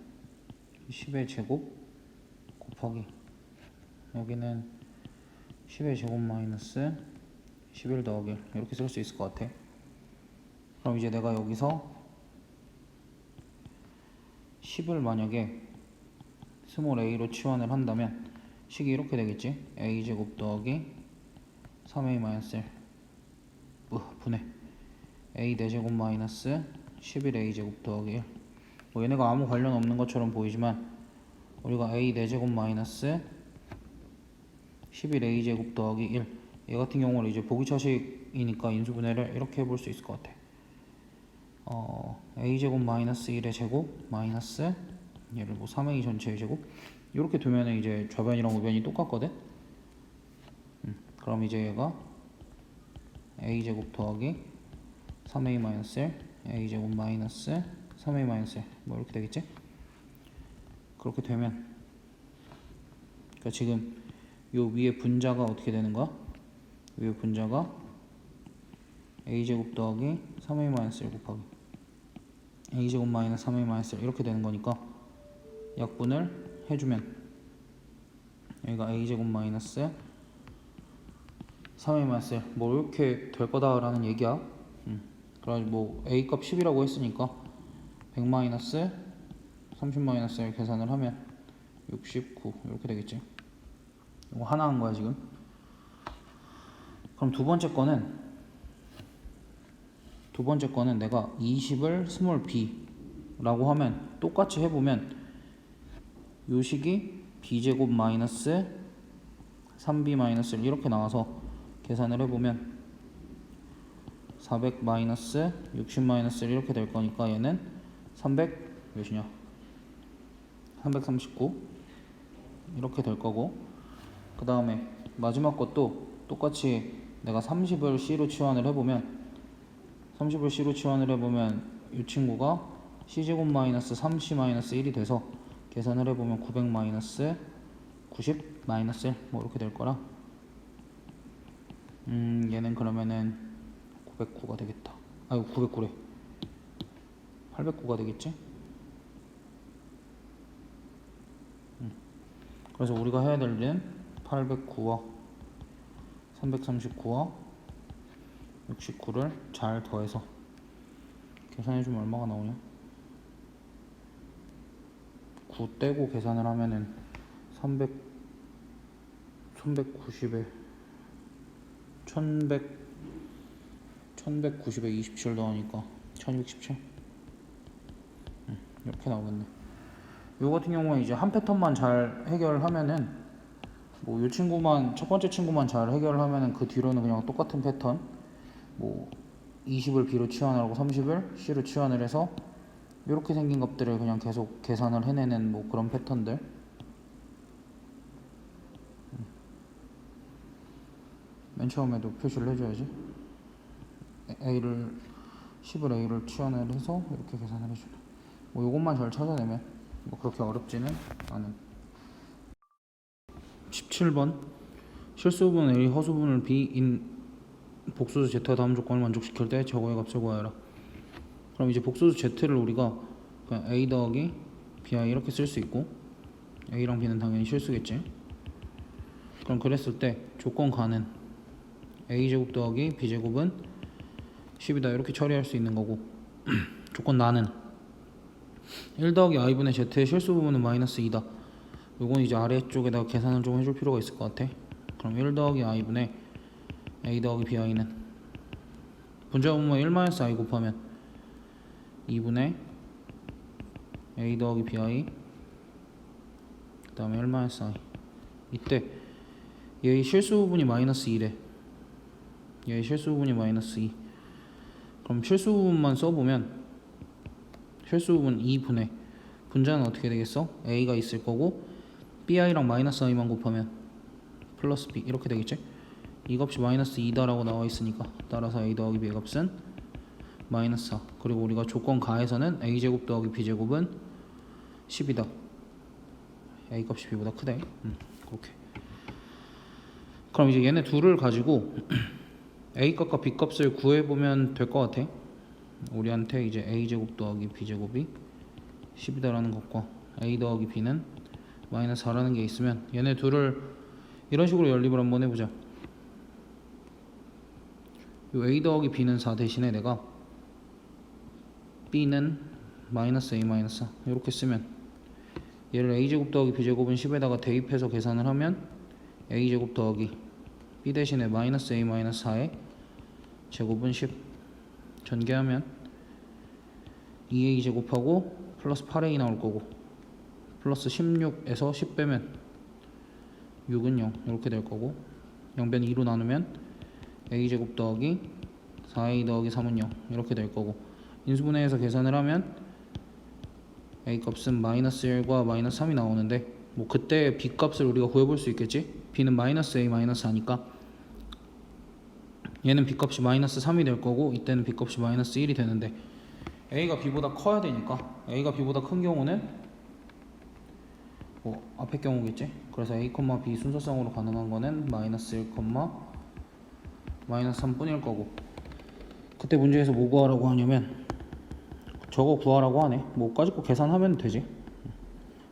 10의 제곱 곱하기 여기는 10의 제곱 마이너스 11 더하기 1 이렇게 쓸 수 있을 것 같아. 그럼 이제 내가 여기서 10을 만약에 스몰 a로 치환을 한다면 식이 이렇게 되겠지. a제곱 더하기 3a 마이너스 1 분해 a 4제곱 마이너스 11a제곱 더하기 1 뭐 얘네가 아무 관련 없는 것처럼 보이지만 우리가 a 4제곱 마이너스 11a제곱 더하기 1 얘 같은 경우는 이제 보기차식이니까 인수분해를 이렇게 해볼 수 있을 것 같아. a제곱 마이너스 1의 제곱 마이너스 얘를 뭐 3a 전체의 제곱 이렇게 두면 이제 좌변이랑 우변이 똑같거든. 그럼 이제 얘가 a제곱 더하기 3a 마이너스 1 a제곱 마이너스 3a 마이너스 1 뭐 이렇게 되겠지. 그렇게 되면 그러니까 지금 요 위에 분자가 어떻게 되는 거야? 위에 분자가 a제곱 더하기 3a 마이너스 1 곱하기 a제곱 마이너스 3a 마이너스 1 이렇게 되는 거니까 약분을 해주면 여기가 a제곱 마이너스 3a 마이너스 1 뭐 이렇게 될 거다라는 얘기야. 그래가지고 뭐 a 값 10이라고 했으니까 100 마이너스 30 마이너스 1 계산을 하면 69 이렇게 되겠지. 이거 하나 한 거야 지금. 그럼 두 번째 거는 내가 20을 스몰 b라고 하면 똑같이 해보면 요 식이 b제곱 마이너스 3b 마이너스 1 이렇게 나와서 계산을 해보면 400 마이너스 60 마이너스 1 이렇게 될 거니까 얘는 300 몇이냐 339 이렇게 될 거고 그 다음에 마지막 것도 똑같이 내가 30을 c로 치환을 해보면 이 친구가 c제곱 마이너스 3c 마이너스 1이 돼서 계산을 해보면 900 마이너스 90 마이너스 1 뭐 이렇게 될 거라 얘는 그러면은 909가 되겠다. 아이고 909래 809가 되겠지. 그래서 우리가 해야 될 일은 809와 339와 69를 잘 더해서 계산해주면 얼마가 나오냐? 9 떼고 계산을 하면은 390에 1190에 27 더하니까 1217. 이렇게 나오겠네. 요 같은 경우는 이제 한 패턴만 잘 해결을 하면은 뭐 요 친구만 첫 번째 친구만 잘 해결을 하면은 그 뒤로는 그냥 똑같은 패턴 뭐 20을 B로 치환하고 30을 C로 치환을 해서 이렇게 생긴 값들을 그냥 계속 계산을 해내는 뭐 그런 패턴들. 맨 처음에도 표시를 해줘야지. A를 10을 A를 치환을 해서 이렇게 계산을 해주래. 뭐 요것만 잘 찾아내면 뭐 그렇게 어렵지는 않은. 17번 실수분 A 허수분을 B인 복수수 Z와 다음 조건을 만족시킬 때 저거의 값을 구하여라. 그럼 이제 복수수 Z를 우리가 그냥 A 더하기 BI 이렇게 쓸 수 있고 A랑 B는 당연히 실수겠지. 그럼 그랬을 때 조건 가는 A제곱 더하기 B제곱은 10이다 이렇게 처리할 수 있는 거고 조건 나는 1 더하기 I분의 Z의 실수 부분은 마이너스 2다. 요건 이제 아래쪽에다가 계산을 좀 해줄 필요가 있을 것 같아. 그럼 1 더하기 I분의 A 더하기 BI는 분자 부분만 1-I 곱하면 2분의 A 더하기 BI 그 다음에 1-I. 이때 얘의 실수 부분이 마이너스 2래. 얘의 실수 부분이 마이너스 2. 그럼 실수 부분만 써보면 실수 부분 2분의 분자는 어떻게 되겠어? A가 있을 거고 BI랑 마이너스 I만 곱하면 플러스 B 이렇게 되겠지? 이 값이 마이너스 2다 라고 나와 있으니까 따라서 A 더하기 B의 값은 마이너스 4. 그리고 우리가 조건 가에서는 A제곱 더하기 B제곱은 10이다. A 값이 B보다 크대. 그렇게. 그럼 이제 얘네 둘을 가지고 A 값과 B 값을 구해보면 될 것 같아. 우리한테 이제 A제곱 더하기 B제곱이 10이다 라는 것과 A 더하기 B는 마이너스 4라는 게 있으면 얘네 둘을 이런 식으로 연립을 한번 해보자. 요 A 더하기 B는 4 대신에 내가 B는 마이너스 A 마이너스 4 이렇게 쓰면 얘를 A제곱 더하기 B제곱은 10에다가 대입해서 계산을 하면 A제곱 더하기 B 대신에 마이너스 A 마이너스 4의 제곱은 10 전개하면 2A 제곱하고 플러스 8A 나올 거고 플러스 16에서 10 빼면 6은 0 이렇게 될 거고 0변 2로 나누면 A제곱 더하기 4A 더하기 3은 0 이렇게 될 거고 인수분해해서 계산을 하면 A 값은 마이너스 1과 마이너스 3이 나오는데 뭐 그때 B 값을 우리가 구해볼 수 있겠지? B는 마이너스 A 마이너스 4니까 얘는 B 값이 마이너스 3이 될 거고 이때는 B 값이 마이너스 1이 되는데 A가 B보다 커야 되니까 A가 B보다 큰 경우는 뭐 앞에 경우겠지? 그래서 A, B 순서상으로 가능한 거는 마이너스 1, 마이너스 3뿐일 거고 그때 문제에서 뭐 구하라고 하냐면 저거 구하라고 하네. 뭐까짓 거 계산하면 되지.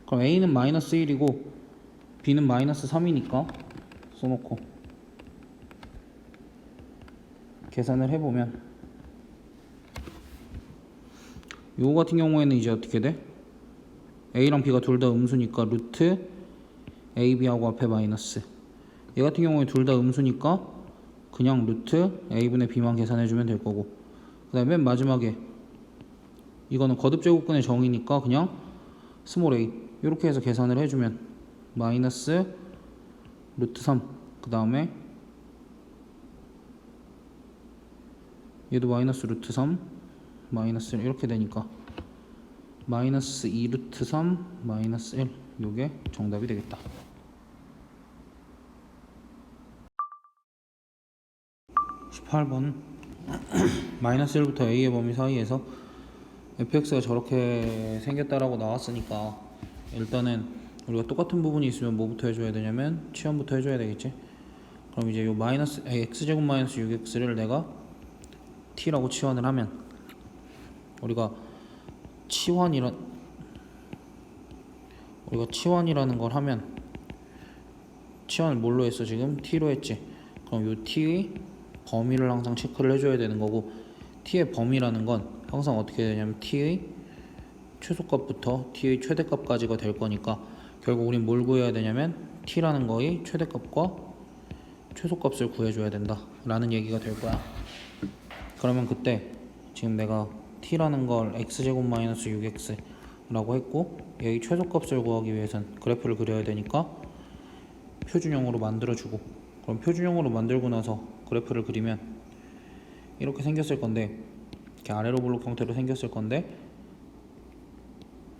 그럼 A는 마이너스 1이고 B는 마이너스 3이니까 써놓고 계산을 해보면 요거 같은 경우에는 이제 어떻게 돼? A랑 B가 둘 다 음수니까 루트 AB하고 앞에 마이너스 얘 같은 경우에 둘 다 음수니까 그냥 루트 A분의 B만 계산해주면 될 거고 그 다음에 맨 마지막에 이거는 거듭제곱근의 정의니까 그냥 스몰 a 이렇게 해서 계산을 해주면 마이너스 루트 3 그 다음에 얘도 마이너스 루트 3 마이너스 1 이렇게 되니까 마이너스 2 루트 3 마이너스 1 요게 정답이 되겠다. 18번 마이너스 1부터 a의 범위 사이에서 fx가 저렇게 생겼다라고 나왔으니까 일단은 우리가 똑같은 부분이 있으면 뭐부터 해줘야 되냐면 치환부터 해줘야 되겠지. 그럼 이제 요 마이너스 x제곱 마이너스 6x를 내가 t라고 치환을 하면 우리가 치환이라는 걸 하면 치환을 뭘로 했어? 지금 t로 했지. 그럼 요 t의 범위를 항상 체크를 해줘야 되는 거고 t의 범위라는 건 항상 어떻게 되냐면 t의 최소값부터 t의 최대값까지가 될 거니까 결국 우린 뭘 구해야 되냐면 t라는 거의 최대값과 최소값을 구해줘야 된다 라는 얘기가 될 거야. 그러면 그때 지금 내가 t라는 걸 x제곱 마이너스 6x 라고 했고 얘의 최소값을 구하기 위해선 그래프를 그려야 되니까 표준형으로 만들어주고, 그럼 표준형으로 만들고 나서 그래프를 그리면 이렇게 생겼을 건데, 이렇게 아래로 블록 형태로 생겼을 건데,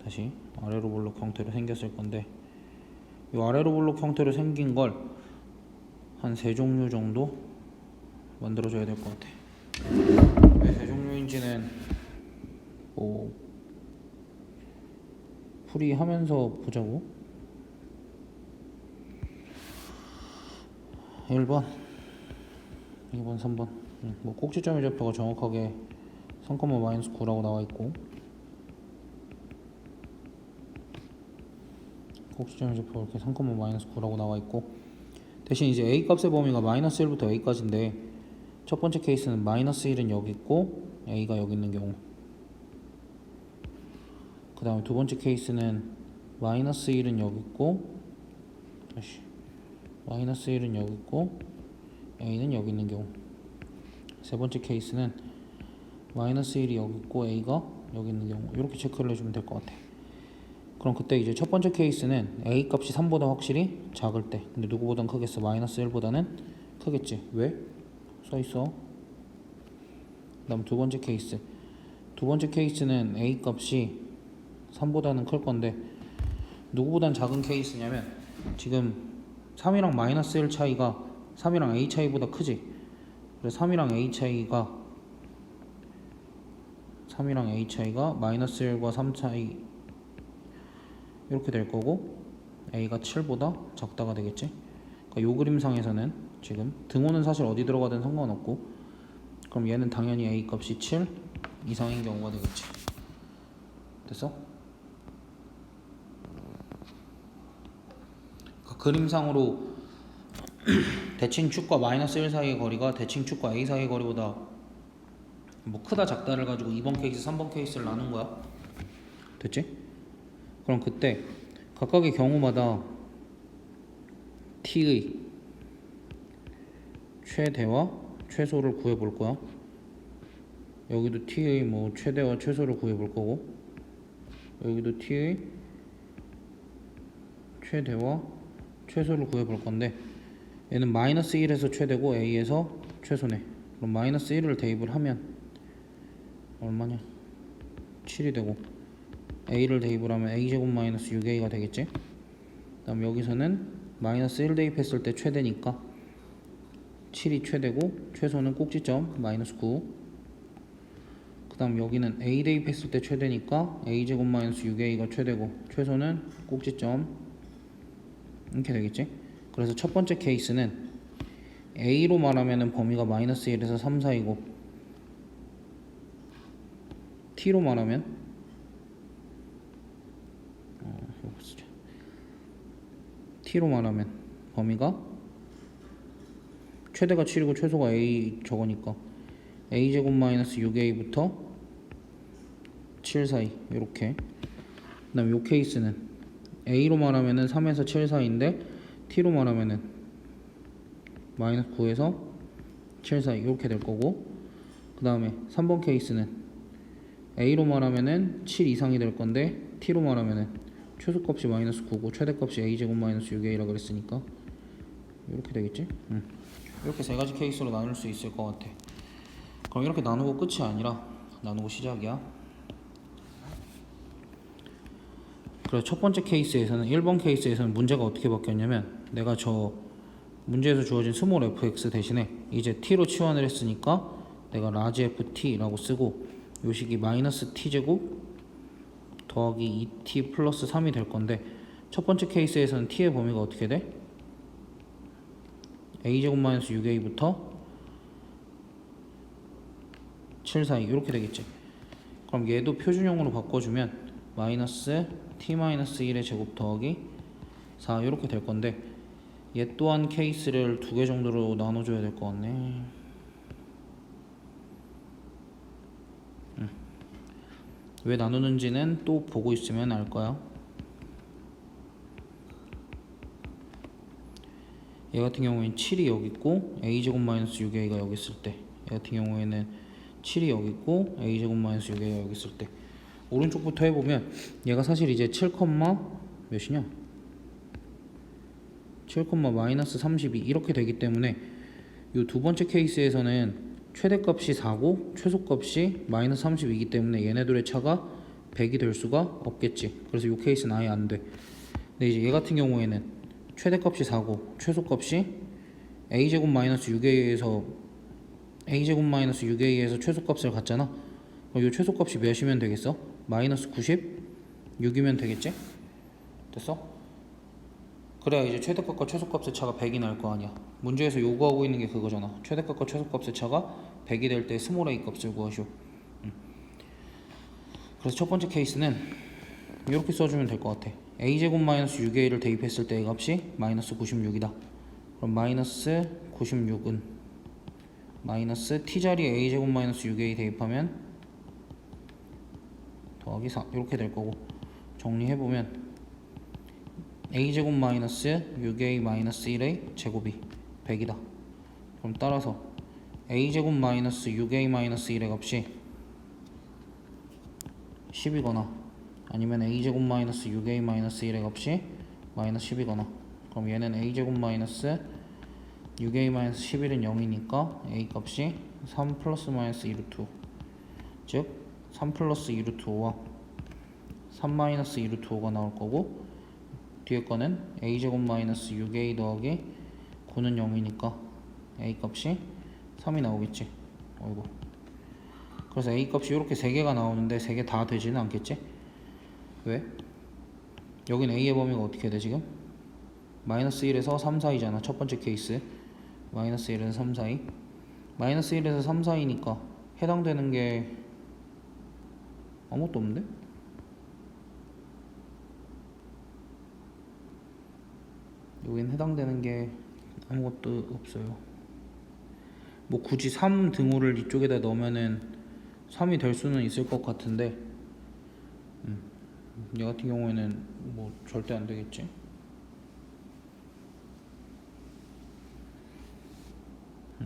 다시 아래로 블록 형태로 생겼을 건데, 이 아래로 블록 형태로 생긴 걸 한 3종류 정도 만들어줘야 될 것 같아. 왜 3종류인지는 뭐 풀이하면서 보자고. 1번, 2번, 3번. 뭐 꼭지점의 좌표가 정확하게 3,-9라고 나와 있고, 꼭지점의 좌표가 이렇게 3,-9라고 나와 있고, 대신 이제 a 값의 범위가 마이너스 1부터 a까지인데 첫 번째 케이스는 마이너스 1은 여기 있고 a가 여기 있는 경우, 그 다음에 두 번째 케이스는 마이너스 1은 여기 있고, 다시 마이너스 1은 여기 있고 a는 여기 있는 경우, 세 번째 케이스는 마이너스 1이 여기 있고 a가 여기 있는 경우, 이렇게 체크를 해주면 될 것 같아. 그럼 그때 이제 첫 번째 케이스는 a 값이 3보다 확실히 작을 때, 근데 누구보단 크겠어? 마이너스 1보다는 크겠지. 왜? 써있어. 그 다음 두 번째 케이스, 두 번째 케이스는 a 값이 3보다는 클 건데 누구보단 작은 케이스냐면 지금 3이랑 마이너스 1 차이가 3이랑 a 차이보다 크지. 그래서 3이랑 a 차이가 마이너스 1과 3 차이 이렇게 될 거고, a가 7보다 작다가 되겠지. 그러니까 요 그림상에서는 지금 등호는 사실 어디 들어가든 상관없고, 그럼 얘는 당연히 a 값이 7 이상인 경우가 되겠지. 됐어? 그러니까 그림상으로 대칭축과 마이너스 1 사이의 거리가 대칭축과 a 사이의 거리보다 뭐 크다 작다를 가지고 2번 케이스 3번 케이스를 나눈 거야. 됐지? 그럼 그때 각각의 경우마다 t의 최대와 최소를 구해 볼 거야. 여기도 t의 뭐 최대와 최소를 구해 볼 거고, 여기도 t의 최대와 최소를 구해 볼 건데, 얘는 마이너스 1에서 최대고 a에서 최소네. 그럼 마이너스 1을 대입을 하면 얼마냐? 7이 되고, a를 대입을 하면 a제곱 마이너스 6a가 되겠지. 그 다음 여기서는 마이너스 1 대입했을 때 최대니까 7이 최대고 최소는 꼭지점 마이너스 9. 그 다음 여기는 a 대입했을 때 최대니까 a제곱 마이너스 6a가 최대고 최소는 꼭지점, 이렇게 되겠지. 그래서 첫 번째 케이스는 a로 말하면 범위가 마이너스 1에서 3 사이고, t로 말하면 t로 말하면 범위가 최대가 7이고 최소가 a 저거니까 a제곱 마이너스 6a부터 7 사이 이렇게. 그 다음 요 케이스는 a로 말하면은 3에서 7 사이인데 t로 말하면은 마이너스 9에서 7 사이 이렇게 될 거고, 그 다음에 3번 케이스는 a로 말하면은 7 이상이 될 건데 t로 말하면은 최소값이 마이너스 9고 최대값이 a제곱 마이너스 6a라 그랬으니까 이렇게 되겠지. 이렇게 세 가지 케이스로 나눌 수 있을 것 같아. 그럼 이렇게 나누고 끝이 아니라 나누고 시작이야. 그래서 첫 번째 케이스에서는 1번 케이스에서는 문제가 어떻게 바뀌었냐면, 내가 저 문제에서 주어진 스몰 fx 대신에 이제 t로 치환을 했으니까 내가 라지 ft라고 쓰고, 요식이 마이너스 t제곱 더하기 2t 플러스 3이 될 건데, 첫 번째 케이스에서는 t의 범위가 어떻게 돼? a제곱 마이너스 6a부터 7 사이 이렇게 되겠지. 그럼 얘도 표준형으로 바꿔주면 마이너스 t 마이너스 1의 제곱 더하기 4 이렇게 될 건데, 얘 또한 케이스를 2개 정도로 나눠줘야 될 것 같네. 왜 나누는지는 또 보고 있으면 알 거야. 얘 같은 경우에는 7이 여기 있고 a제곱 마이너스 6a가 여기 있을 때, 얘 같은 경우에는 7이 여기 있고 a제곱 마이너스 6a가 여기 있을 때, 오른쪽부터 해보면 얘가 사실 이제 7, 몇이냐? 7, 마이너스 32 이렇게 되기 때문에 이 두 번째 케이스에서는 최대값이 4고 최소값이 마이너스 32이기 때문에 얘네들의 차가 100이 될 수가 없겠지. 그래서 이 케이스는 아예 안 돼. 근데 이제 얘 같은 경우에는 최대값이 4고 최소값이 a제곱 마이너스 6a에서 최소값을 갖잖아. 그럼 이 최소값이 몇이면 되겠어? 마이너스 96이면 되겠지? 됐어? 그래야 이제 최대값과 최소값의 차가 100이 날 거 아니야. 문제에서 요구하고 있는 게 그거잖아. 최대값과 최소값의 차가 100이 될 때 스몰 a 값을 구하시오. 그래서 첫 번째 케이스는 이렇게 써주면 될 것 같아. a제곱 마이너스 6a를 대입했을 때의 값이 마이너스 96이다. 그럼 마이너스 96은 마이너스 t자리에 a제곱 마이너스 6a 대입하면 더하기 4 이렇게 될 거고, 정리해보면 a제곱 마이너스 6a 마이너스 1의 제곱이 100이다. 그럼 따라서 a제곱 마이너스 6a 마이너스 1의 값이 10이거나 아니면 a제곱 마이너스 6a 마이너스 1의 값이 마이너스 10이거나, 그럼 얘는 a제곱 마이너스 6a 마이너스 11은 0이니까 a 값이 3 플러스 마이너스 2루트 5, 즉 3 플러스 2루트 5와 3 마이너스 2루트 5가 나올 거고, 뒤에 거는 a제곱 마이너스 6a 더하기 9는 0이니까 a 값이 3이 나오겠지. 어이구. 그래서 a 값이 이렇게 3개가 나오는데 3개 다 되지는 않겠지? 왜? 여긴 a의 범위가 어떻게 돼 지금? 마이너스 1에서 3 사이잖아. 첫 번째 케이스 마이너스 1에서 3 사이, 마이너스 1에서 3 사이니까 해당되는 게 아무것도 없는데? 여긴 해당되는 게 아무것도 없어요. 뭐 굳이 3 등호를 이쪽에다 넣으면은 3이 될 수는 있을 것 같은데, 얘 같은 경우에는 뭐 절대 안 되겠지.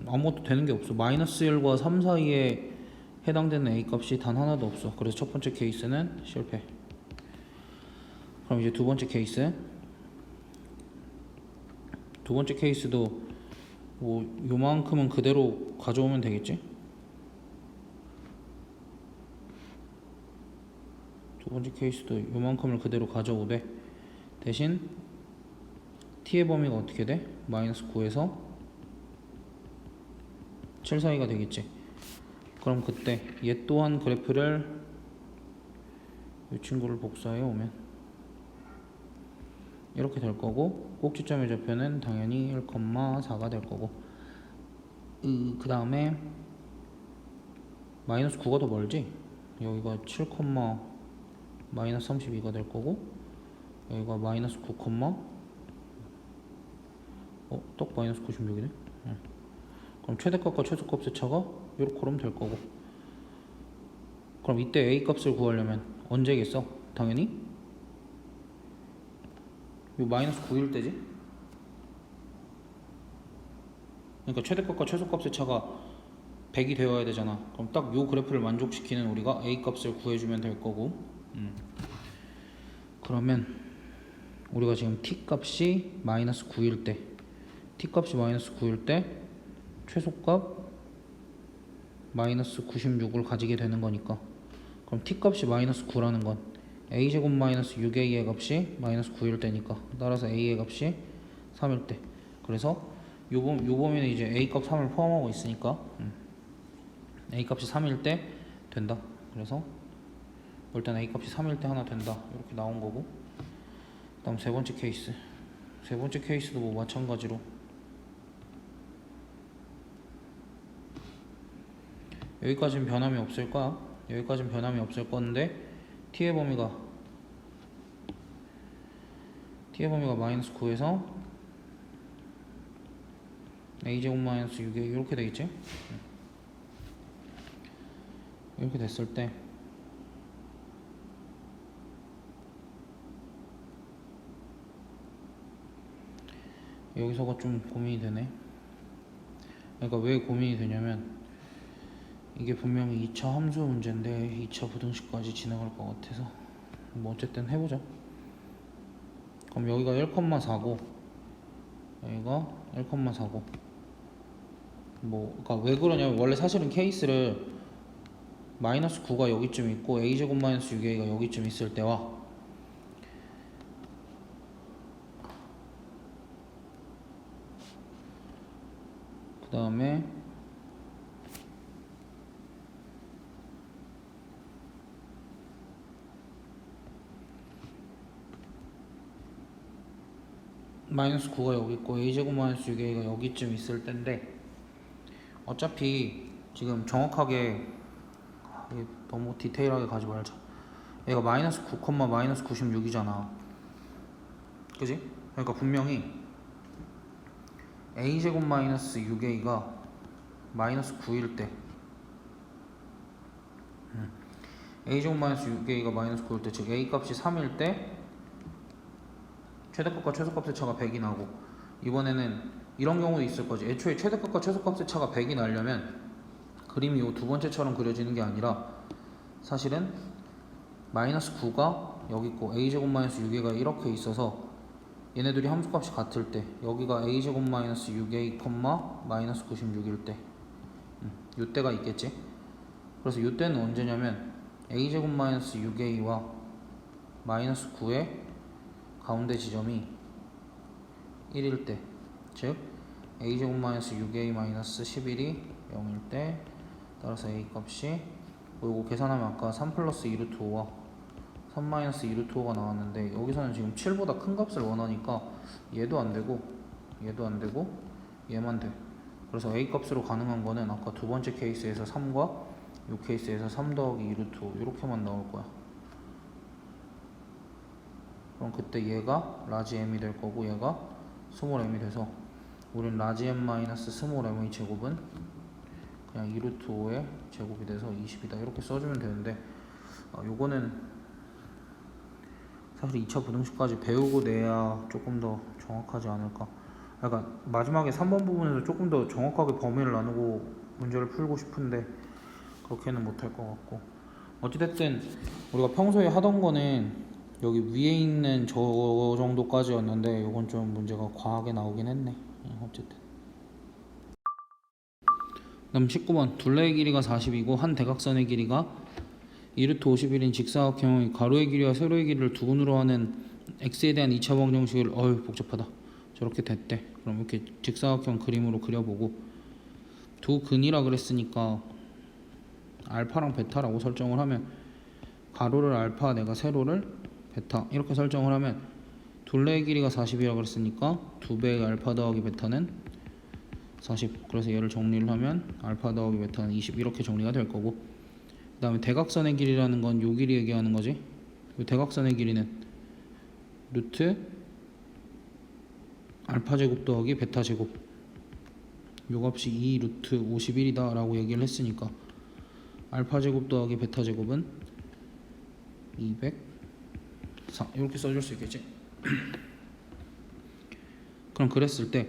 아무것도 되는 게 없어. 마이너스 1과 3 사이에 해당되는 a 값이 단 하나도 없어. 그래서 첫 번째 케이스는 실패. 그럼 이제 두 번째 케이스. 두 번째 케이스도 뭐 요만큼은 그대로 가져오면 되겠지? 두 번째 케이스도 요만큼을 그대로 가져오되, 대신 t의 범위가 어떻게 돼? 마이너스 9에서 7 사이가 되겠지. 그럼 그때 얘 또한 그래프를 이 친구를 복사해 오면 이렇게 될 거고, 꼭지점의 좌표는 당연히 1,4가 될 거고, 그 다음에 마이너스 9가 더 멀지? 여기가 7, 마이너스 32가 될 거고, 여기가 마이너스 9, 딱 마이너스 96이네. 그럼 최대값과 최소값의 차가 이렇게 그러면 될 거고, 그럼 이때 a 값을 구하려면 언제겠어? 당연히 이 마이너스 9일 때지. 그러니까 최대값과 최소값의 차가 100이 되어야 되잖아. 그럼 딱 요 그래프를 만족시키는 우리가 a 값을 구해주면 될 거고, 그러면 우리가 지금 t 값이 마이너스 9일 때, 최소값 마이너스 96을 가지게 되는 거니까, 그럼 t 값이 마이너스 9라는 건 a제곱 마이너스 6a의 값이 마이너스 9일 때니까, 따라서 a의 값이 3일 때. 그래서 요 범위는 이제 a 값 3을 포함하고 있으니까 a 값이 3일 때 된다. 그래서 일단 a 값이 3일 때 하나 된다 이렇게 나온 거고, 그 다음 세 번째 케이스도 뭐 마찬가지로 여기까지는 변함이 없을 거야. 여기까지는 변함이 없을 건데, t의 범위가 마이너스 9에서 a제곱 마이너스 6에 이렇게 되겠지? 이렇게 됐을 때 여기서가 좀 고민이 되네. 그러니까 왜 고민이 되냐면 이게 분명히 2차 함수 문제인데 2차 부등식까지 진행할 것 같아서 뭐 어쨌든 해보자. 그럼 여기가 1,4고 여기가 1,4고 뭐 그러니까 왜 그러냐면 원래 사실은 케이스를 마이너스 9가 여기쯤 있고 a제곱 마이너스 6a가 여기쯤 있을 때와 그 다음에 마이너스 9가 여기 있고 a제곱 마이너스 6a가 여기쯤 있을 텐데 어차피 지금 정확하게 너무 디테일하게 가지 말자. 얘가 마이너스 9, 마이너스 96이잖아. 그지? 그러니까 분명히 a제곱 마이너스 6a가 마이너스 9일 때 a제곱 마이너스 6a가 마이너스 9일 때 즉 a 값이 3일 때 최대값과 최소값의 차가 100이 나고 이번에는 이런 경우도 있을 거지. 애초에 최대값과 최소값의 차가 100이 나려면 그림이 이 두 번째처럼 그려지는 게 아니라 사실은 마이너스 9가 여기 있고 a제곱 마이너스 6a가 이렇게 있어서 얘네들이 함수값이 같을 때 여기가 a제곱 마이너스 6a, 마이너스 96일 때 이때가 있겠지. 그래서 이때는 언제냐면 a제곱 마이너스 6a와 마이너스 9의 가운데 지점이 1일 때, 즉 a제곱 마이너스 6a 마이너스 11이 0일 때 따라서 a 값이 이거 계산하면 아까 3 플러스 2 루트 5와 3 마이너스 2 루트 5가 나왔는데 여기서는 지금 7보다 큰 값을 원하니까 얘도 안되고 얘도 안되고 얘만 돼. 그래서 a 값으로 가능한 거는 아까 두 번째 케이스에서 3과 이 케이스에서 3 더하기 2 루트 5 이렇게만 나올 거야. 그럼 그때 얘가 라지 m이 될 거고 얘가 스몰 m이 돼서 우린 라지 m 마이너스 스몰 m의 제곱은 그냥 2 루트 5의 제곱이 돼서 20이다 이렇게 써주면 되는데 요거는 사실 2차 부등식까지 배우고 내야 조금 더 정확하지 않을까. 그러니까 마지막에 3번 부분에서 조금 더 정확하게 범위를 나누고 문제를 풀고 싶은데 그렇게는 못할 것 같고 어찌됐든 우리가 평소에 하던 거는 여기 위에 있는 저 정도까지였는데 요건 좀 문제가 과하게 나오긴 했네. 어쨌든 그다음 19번 둘레의 길이가 40이고 한 대각선의 길이가 2루트 51인 직사각형의 가로의 길이와 세로의 길이를 두근으로 하는 x에 대한 2차 방정식을 복잡하다 저렇게 됐대. 그럼 이렇게 직사각형 그림으로 그려보고 두 근이라 그랬으니까 알파랑 베타라고 설정을 하면 가로를 알파 내가 세로를 베타 이렇게 설정을 하면 둘레의 길이가 40이라 그랬으니까 2배의 알파 더하기 베타는 40. 그래서 얘를 정리를 하면 알파 더하기 베타는 20 이렇게 정리가 될 거고 그 다음에 대각선의 길이라는 건 요 길이 얘기하는 거지. 이 대각선의 길이는 루트 알파 제곱 더하기 베타 제곱 요 값이 2 루트 51이다 라고 얘기를 했으니까 알파 제곱 더하기 베타 제곱은 204 이렇게 써줄 수 있겠지. 그럼 그랬을 때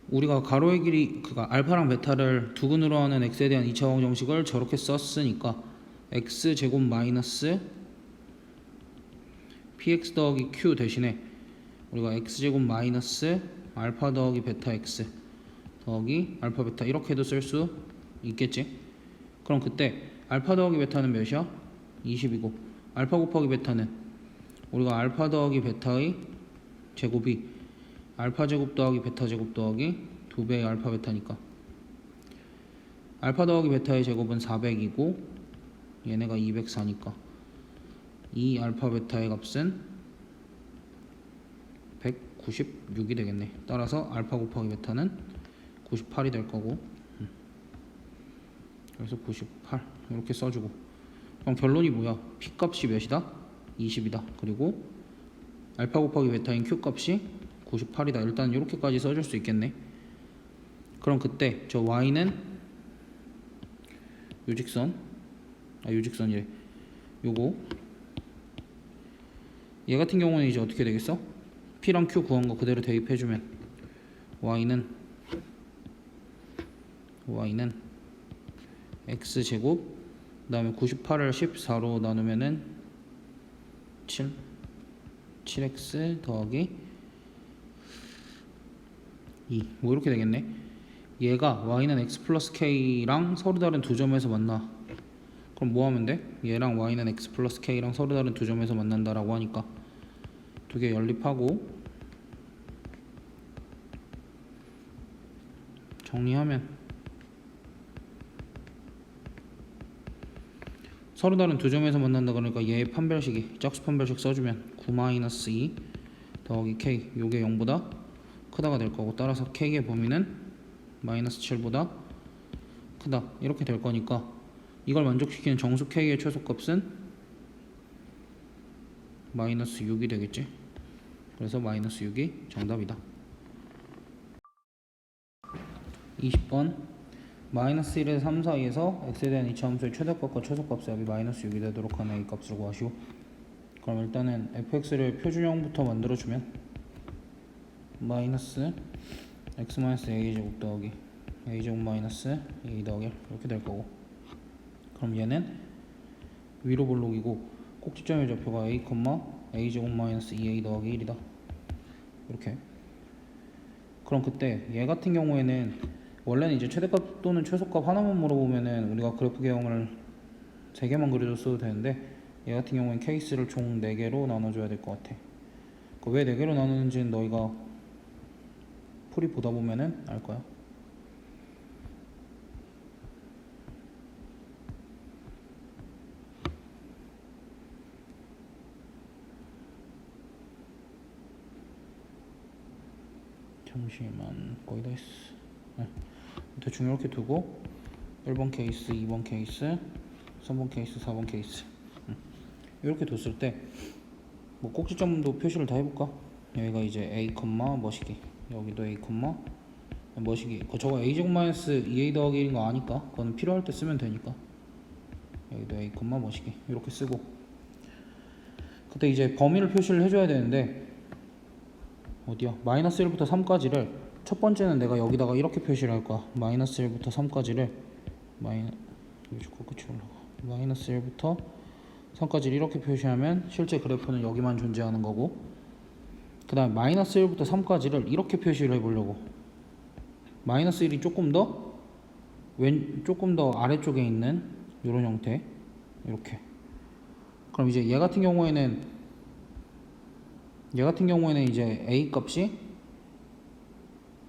우리가 가로의 길이 그니까 알파랑 베타를 두근으로 하는 x에 대한 2차 방정식을 저렇게 썼으니까 x 제곱 마이너스 px 더하기 q 대신에 우리가 x 제곱 마이너스 알파 더하기 베타 x 더하기 알파 베타 이렇게도 쓸 수 있겠지. 그럼 그때 알파 더하기 베타는 몇이야? 20이고 알파 곱하기 베타는 우리가 알파 더하기 베타의 제곱이 알파 제곱 더하기 베타 제곱 더하기 2배의 알파 베타니까 알파 더하기 베타의 제곱은 400이고 얘네가 204니까 이 알파 베타의 값은 196이 되겠네. 따라서 알파 곱하기 베타는 98이 될 거고 그래서 98 이렇게 써주고 그럼 결론이 뭐야? p 값이 몇이다? 20이다. 그리고 알파 곱하기 베타인 q 값이 98이다. 일단 이렇게까지 써줄 수 있겠네. 그럼 그때 저 y는 요직선이래. 요거 얘 같은 경우는 이제 어떻게 되겠어? P랑 Q 구한 거 그대로 대입해주면 Y는 X제곱 그 다음에 98을 14로 나누면은 7x 더하기 2 뭐 이렇게 되겠네. 얘가 Y는 X 플러스 K랑 서로 다른 두 점에서 만나. 그럼 뭐 하면 돼? 얘랑 Y는 X 플러스 K랑 서로 다른 두 점에서 만난다라고 하니까 두 개 연립하고 정리하면 서로 다른 두 점에서 만난다 그러니까 얘의 판별식이 짝수 판별식 써주면 9-2 더하기 K 요게 0보다 크다가 될 거고 따라서 K의 범위는 마이너스 7보다 크다 이렇게 될 거니까 이걸 만족시키는 정수 K의 최소값은 마이너스 6이 되겠지. 그래서 마이너스 6이 정답이다. 20번 마이너스 1에서 3 사이에서 x에 대한 이차함수의 최대값과 최소값의 합이 마이너스 6이 되도록 하는 a값을 구하시오. 그럼 일단은 fx를 표준형부터 만들어주면 마이너스 x 마이너스 a제곱 더하기 a제곱 마이너스 a 더하기 1 이렇게 될 거고 그럼 얘는 위로 볼록이고 꼭지점의 좌표가 a, a제곱 마이너스 2a 더하기 1이다 이렇게. 그럼 그때 얘 같은 경우에는 원래는 이제 최대값 또는 최소값 하나만 물어보면은 우리가 그래프 개형을 3개만 그려줬어도 되는데 얘 같은 경우엔 케이스를 총 4개로 나눠줘야 될 것 같아. 왜 4개로 나누는지는 너희가 풀이 보다 보면은 알 거야. 잠시만 거의 다 했어. 네. 대충 이렇게 두고 1번 케이스, 2번 케이스, 3번 케이스, 4번 케이스 이렇게 뒀을 때 뭐 꼭지점도 표시를 다 해볼까? 여기가 이제 a, 머시기 여기도 a, 머시기 저거 a제곱 마이너스 2a 더하기 1인 거 아니까 그거는 필요할 때 쓰면 되니까 여기도 a, 머시기 이렇게 쓰고 그때 이제 범위를 표시를 해줘야 되는데 어디야? 마이너스 1부터 3까지를 첫 번째는 내가 여기다가 이렇게 표시를 할 거야. 마이너스 1부터 3까지를 마이너스 1부터 3까지를 이렇게 표시하면 실제 그래프는 여기만 존재하는 거고 그 다음에 마이너스 1부터 3까지를 이렇게 표시를 해보려고 마이너스 1이 조금 더 아래쪽에 있는 이런 형태 이렇게. 그럼 이제 얘 같은 경우에는 이제 a 값이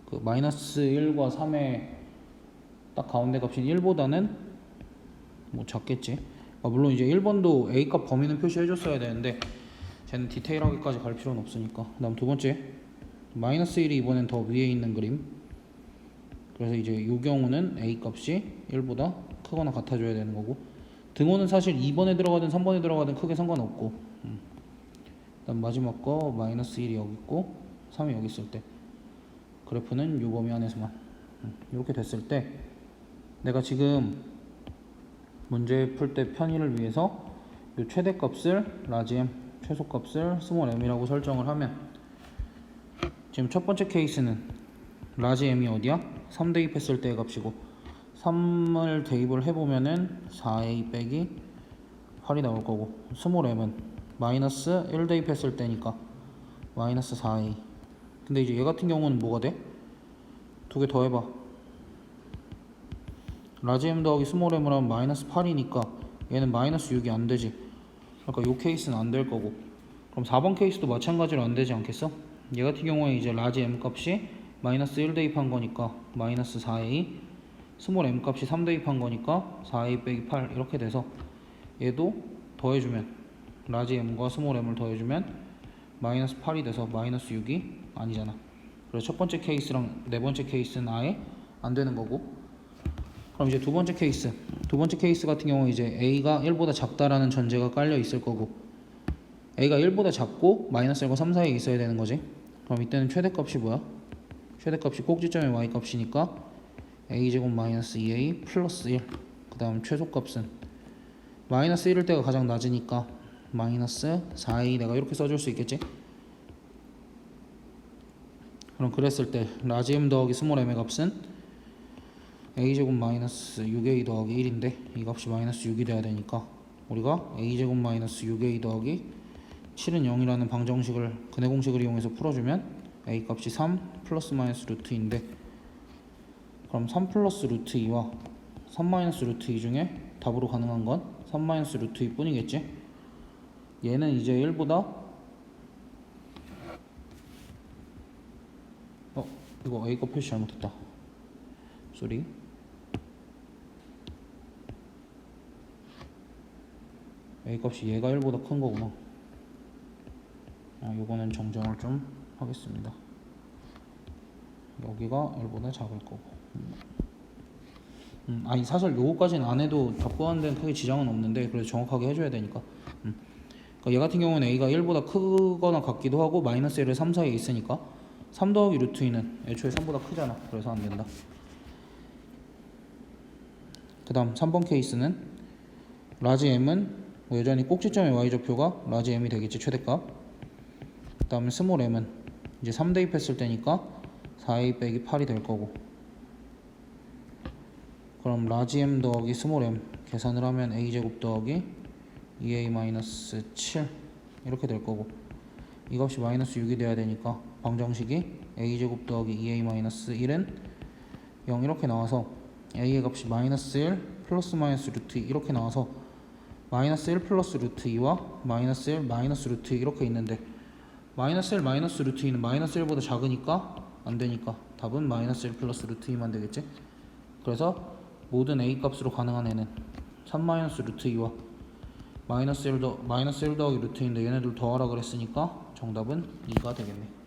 그 마이너스 1과 3의 딱 가운데 값인 1보다는 뭐 작겠지. 물론 이제 1번도 a 값 범위는 표시해줬어야 되는데 쟤는 디테일하게까지 갈 필요는 없으니까. 그 다음 두 번째 마이너스 1이 이번엔 더 위에 있는 그림. 그래서 이제 이 경우는 a 값이 1보다 크거나 같아져야 되는 거고 등호는 사실 2번에 들어가든 3번에 들어가든 크게 상관없고 그다음 마지막 거 마이너스 1이 여기 있고 3이 여기 있을 때 그래프는 요 범위 안에서만 이렇게 됐을 때 내가 지금 문제 풀 때 편의를 위해서 요 최대값을 라지 m, 최소값을 스몰 m이라고 설정을 하면 지금 첫 번째 케이스는 라지 m이 어디야? 3 대입했을 때의 값이고 3을 대입을 해보면은 4a 빼기 8이 나올 거고 스몰 m은 마이너스 1 대입했을 때니까 마이너스 4a. 근데 이제 얘 같은 경우는 뭐가 돼? 두 개 더 해봐. 라지 m 더하기 스몰 m을 하면 마이너스 8이니까 얘는 마이너스 6이 안 되지. 그러니까 요 케이스는 안 될 거고 그럼 4번 케이스도 마찬가지로 안 되지 않겠어? 얘 같은 경우에 이제 라지 m 값이 마이너스 1 대입한 거니까 마이너스 4a, 스몰 m 값이 3 대입한 거니까 4a 빼기 8 이렇게 돼서 얘도 더해주면 라지 m과 스몰 m을 더해주면 마이너스 8이 돼서 마이너스 6이 아니잖아. 그래서 첫 번째 케이스랑 네 번째 케이스는 아예 안 되는 거고 그럼 이제 두 번째 케이스 같은 경우 이제 a가 1보다 작다라는 전제가 깔려 있을 거고 a가 1보다 작고 마이너스 1과 3 사이에 있어야 되는 거지. 그럼 이때는 최대값이 뭐야? 최대값이 꼭지점의 y값이니까 a제곱 마이너스 2a 플러스 1. 그 다음 최소값은 마이너스 1일 때가 가장 낮으니까 마이너스 4a 내가 이렇게 써줄 수 있겠지? 그럼 그랬을 때 라지 m 더하기 스몰 m의 값은 a제곱 마이너스 6a 더하기 1인데 이 값이 마이너스 6이 돼야 되니까 우리가 a제곱 마이너스 6a 더하기 7은 0이라는 방정식을 근해 공식을 이용해서 풀어주면 a 값이 3 플러스 마이너스 루트 2인데 그럼 3 플러스 루트 2와 3 마이너스 루트 2 중에 답으로 가능한 건 3 마이너스 루트 2 뿐이겠지. 얘는 이제 1보다 이거 A값 표시 잘못했다. 쏘리. A값이 얘가 1보다 큰 거구나. 요거는 정정을 좀 하겠습니다. 여기가 1보다 작을 거고. 아니 사실 요거까지는 안 해도 답 구하는 데는 크게 지장은 없는데 그래도 정확하게 해줘야 되니까. 그러니까 얘 같은 경우는 A가 1보다 크거나 같기도 하고 마이너스 1을 3 사이에 있으니까 3 더하기 루트 2는 애초에 3보다 크잖아. 그래서 안 된다. 그 다음 3번 케이스는 라지 m은 여전히 꼭지점의 y좌표가 라지 m이 되겠지. 최대값. 그 다음에 스몰 m은 이제 3 대입했을 때니까 4a 빼기 8이 될 거고, 그럼 라지 m 더하기 스몰 m 계산을 하면 a제곱 더하기 2a 마이너스 7 이렇게 될 거고, 이 값이 마이너스 6이 돼야 되니까 방정식이 a제곱 더하기 2a 마이너스 1은 0 이렇게 나와서 a의 값이 마이너스 1 플러스 마이너스 루트 2 이렇게 나와서 마이너스 1 플러스 루트 2와 마이너스 1 마이너스 루트 2 이렇게 있는데 마이너스 1 마이너스 루트 2는 마이너스 1보다 작으니까 안 되니까 답은 마이너스 1 플러스 루트 2만 되겠지. 그래서 모든 a 값으로 가능한 애는 3 마이너스 루트 2와 마이너스 1 더하기 루트 2인데 얘네들 더하라 그랬으니까 정답은 2가 되겠네.